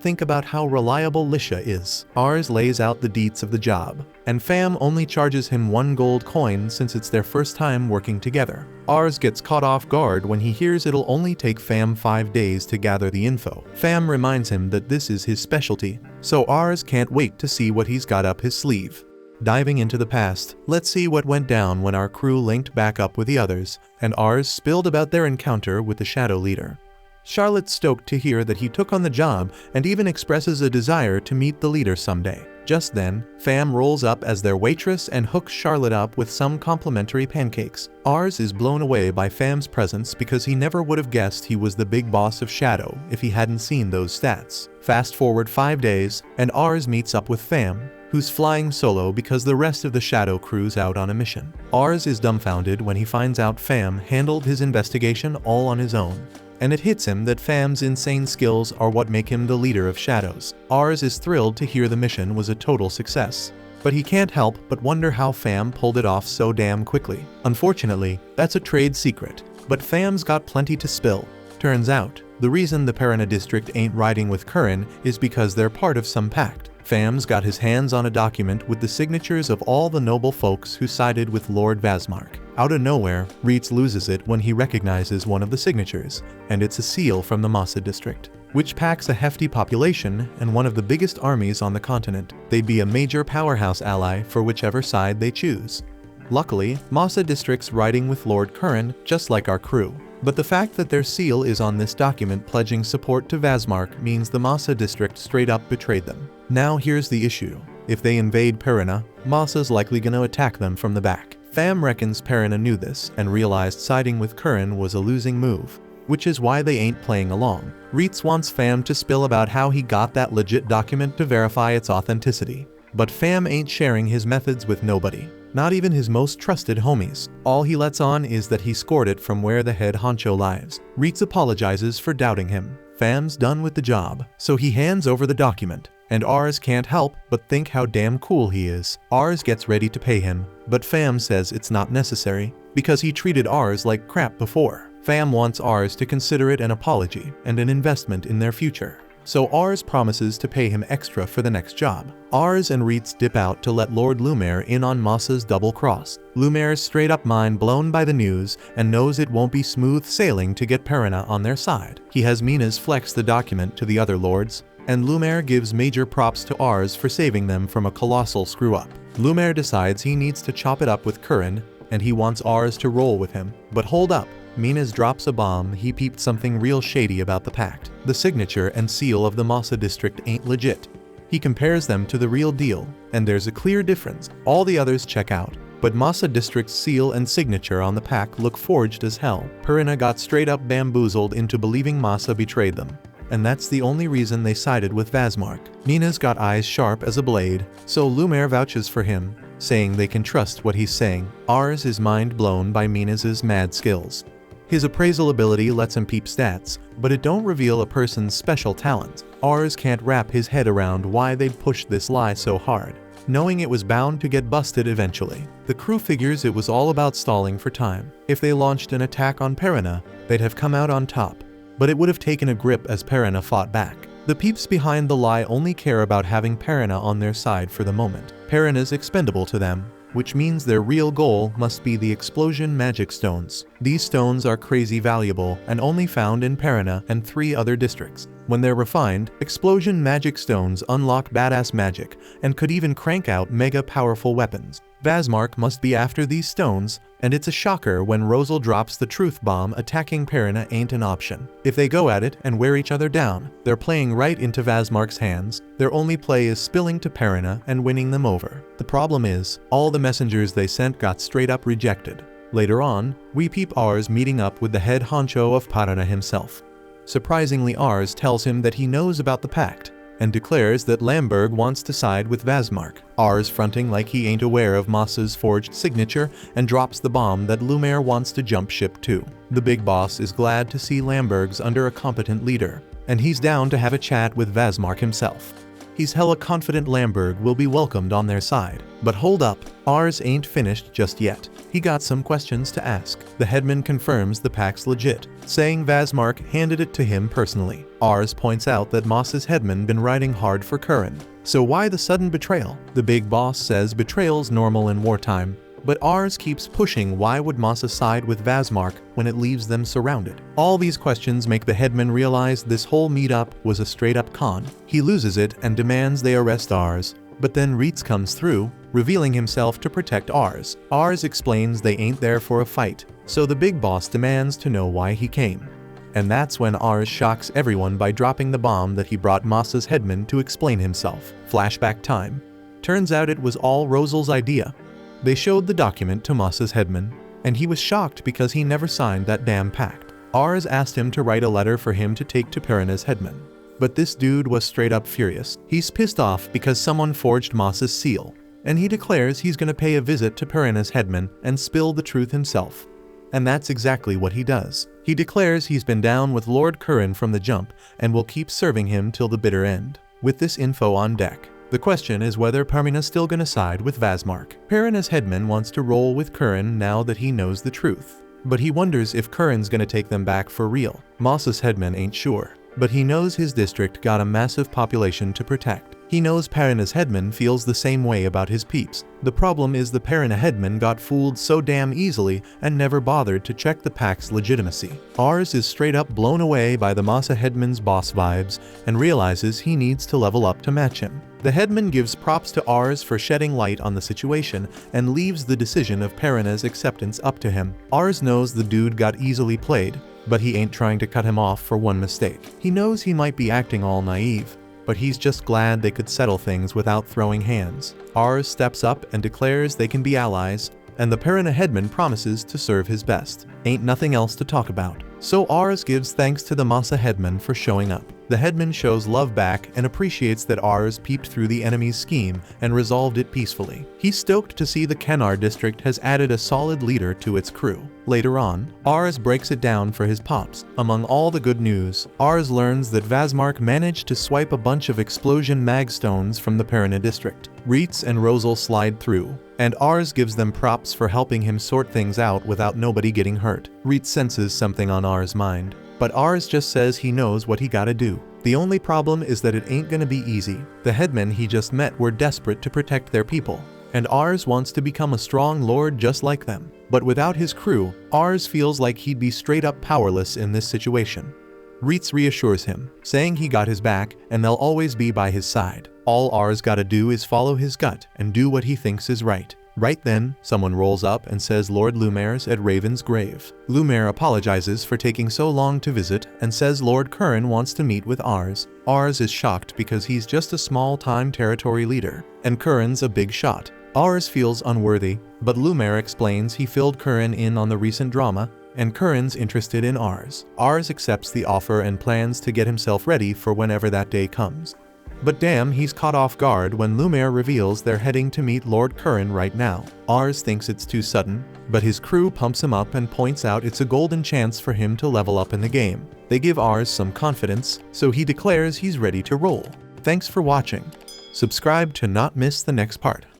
think about how reliable Lisha is. Ars lays out the deets of the job, and Fam only charges him 1 gold coin since it's their first time working together. Ars gets caught off guard when he hears it'll only take Fam 5 days to gather the info. Fam reminds him that this is his specialty, so Ars can't wait to see what he's got up his sleeve. Diving into the past, let's see what went down when our crew linked back up with the others, and Ars spilled about their encounter with the Shadow Leader. Charlotte's stoked to hear that he took on the job and even expresses a desire to meet the leader someday. Just then, Fam rolls up as their waitress and hooks Charlotte up with some complimentary pancakes. Ars is blown away by Fam's presence because he never would have guessed he was the big boss of Shadow if he hadn't seen those stats. Fast forward 5 days, and Ars meets up with Fam, who's flying solo because the rest of the Shadow crew's out on a mission. Ars is dumbfounded when he finds out Fam handled his investigation all on his own, and it hits him that Fam's insane skills are what make him the leader of Shadows. Ars is thrilled to hear the mission was a total success, but he can't help but wonder how Pham pulled it off so damn quickly. Unfortunately, that's a trade secret, but Pham's got plenty to spill. Turns out, the reason the Parana district ain't riding with Curran is because they're part of some pact. Pham's got his hands on a document with the signatures of all the noble folks who sided with Lord Vasmark. Out of nowhere, Reitz loses it when he recognizes one of the signatures, and it's a seal from the Massa district, which packs a hefty population and one of the biggest armies on the continent. They'd be a major powerhouse ally for whichever side they choose. Luckily, Massa district's riding with Lord Curran, just like our crew. But the fact that their seal is on this document pledging support to Vasmark means the Massa district straight up betrayed them. Now here's the issue. If they invade Parana, Massa's likely gonna attack them from the back. Pham reckons Parana knew this and realized siding with Curran was a losing move, which is why they ain't playing along. Reitz wants Pham to spill about how he got that legit document to verify its authenticity. But Pham ain't sharing his methods with nobody. Not even his most trusted homies. All he lets on is that he scored it from where the head honcho lives. Reitz apologizes for doubting him. Pham's done with the job, so he hands over the document. And Ars can't help but think how damn cool he is. Ars gets ready to pay him, but Pham says it's not necessary, because he treated Ars like crap before. Pham wants Ars to consider it an apology and an investment in their future. So Ars promises to pay him extra for the next job. Ars and Reitz dip out to let Lord Lumiere in on Massa's double cross. Lumiere's straight up mind blown by the news and knows it won't be smooth sailing to get Parana on their side. He has Minas flex the document to the other lords, and Lumiere gives major props to Ars for saving them from a colossal screw-up. Lumiere decides he needs to chop it up with Curran, and he wants Ars to roll with him. But hold up. Minas drops a bomb. He peeped something real shady about the pact. The signature and seal of the Massa district ain't legit. He compares them to the real deal, and there's a clear difference. All the others check out, but Massa district's seal and signature on the pact look forged as hell. Parana got straight up bamboozled into believing Massa betrayed them, and that's the only reason they sided with Vasmark. Minas got eyes sharp as a blade, so Lumiere vouches for him, saying they can trust what he's saying. Ars is mind blown by Minas's mad skills. His appraisal ability lets him peep stats, but it don't reveal a person's special talents. Ars can't wrap his head around why they'd pushed this lie so hard, knowing it was bound to get busted eventually. The crew figures it was all about stalling for time. If they launched an attack on Parana, they'd have come out on top, but it would have taken a grip as Parana fought back. The peeps behind the lie only care about having Parana on their side for the moment. Parana's expendable to them, which means their real goal must be the explosion magic stones. These stones are crazy valuable and only found in Parana and 3 other districts. When they're refined, explosion magic stones unlock badass magic and could even crank out mega powerful weapons. Vasmark must be after these stones, and it's a shocker when Rosal drops the truth bomb. Attacking Parana ain't an option. If they go at it and wear each other down, they're playing right into Vasmark's hands. Their only play is spilling to Parana and winning them over. The problem is, all the messengers they sent got straight up rejected. Later on, we peep Ars meeting up with the head honcho of Parana himself. Surprisingly, Ars tells him that he knows about the pact, and declares that Lamberg wants to side with Vasmark. Ars fronting like he ain't aware of Massa's forged signature and drops the bomb that Lumiere wants to jump ship to. The big boss is glad to see Lamberg's under a competent leader, and he's down to have a chat with Vasmark himself. He's hella confident Lamberg will be welcomed on their side. But hold up, Ars ain't finished just yet. He got some questions to ask. The headman confirms the pact's legit, saying Vasmark handed it to him personally. Ars points out that Massa's headman been riding hard for Curran. So why the sudden betrayal? The big boss says betrayal's normal in wartime, but Ars keeps pushing why would Massa side with Vasmark when it leaves them surrounded. All these questions make the headman realize this whole meetup was a straight up con. He loses it and demands they arrest Ars, but then Reitz comes through, revealing himself to protect Ars. Ars explains they ain't there for a fight, so the big boss demands to know why he came. And that's when Ars shocks everyone by dropping the bomb that he brought Massa's headman to explain himself. Flashback time. Turns out it was all Rosal's idea. They showed the document to Massa's headman, and he was shocked because he never signed that damn pact. Ars asked him to write a letter for him to take to Parana's headman. But this dude was straight up furious. He's pissed off because someone forged Massa's seal, and he declares he's gonna pay a visit to Parana's headman and spill the truth himself. And that's exactly what he does. He declares he's been down with Lord Curran from the jump and will keep serving him till the bitter end. With this info on deck, The question is whether Parmina's still gonna side with Vazmark. Parina's headman wants to roll with Curran now that he knows the truth, but he wonders if Curran's gonna take them back for real. Moss's headman ain't sure, but he knows his district got a massive population to protect. He knows Parina's headman feels the same way about his peeps. The problem is the Parina headman got fooled so damn easily and never bothered to check the pack's legitimacy. Ars is straight up blown away by the Massa headman's boss vibes and realizes he needs to level up to match him. The headman gives props to Ars for shedding light on the situation and leaves the decision of Parina's acceptance up to him. Ars knows the dude got easily played, but he ain't trying to cut him off for one mistake. He knows he might be acting all naive, but he's just glad they could settle things without throwing hands. Ars steps up and declares they can be allies, and the Parina headman promises to serve his best. Ain't nothing else to talk about. So Ars gives thanks to the Massa headman for showing up. The headman shows love back and appreciates that Ars peeped through the enemy's scheme and resolved it peacefully. He's stoked to see the Kennar district has added a solid leader to its crew. Later on, Ars breaks it down for his pops. Among all the good news, Ars learns that Vazmark managed to swipe a bunch of explosion mag stones from the Parina district. Reitz and Rosal slide through, and Ars gives them props for helping him sort things out without nobody getting hurt. Reitz senses something on Ars' mind, but Ars just says he knows what he gotta do. The only problem is that it ain't gonna be easy. The headmen he just met were desperate to protect their people, and Ars wants to become a strong lord just like them. But without his crew, Ars feels like he'd be straight up powerless in this situation. Reitz reassures him, saying he got his back and they'll always be by his side. All Ars gotta do is follow his gut and do what he thinks is right. Right then, someone rolls up and says Lord Lumaire's at Raven's grave. Lumaire apologizes for taking so long to visit and says Lord Curran wants to meet with Ars. Ars is shocked because he's just a small-time territory leader, and Curran's a big shot. Ars feels unworthy, but Lumaire explains he filled Curran in on the recent drama, and Curran's interested in Ars. Ars accepts the offer and plans to get himself ready for whenever that day comes. But damn, he's caught off guard when Lumaire reveals they're heading to meet Lord Curran right now. Ars thinks it's too sudden, but his crew pumps him up and points out it's a golden chance for him to level up in the game. They give Ars some confidence, so he declares he's ready to roll. Thanks for watching. Subscribe to not miss the next part.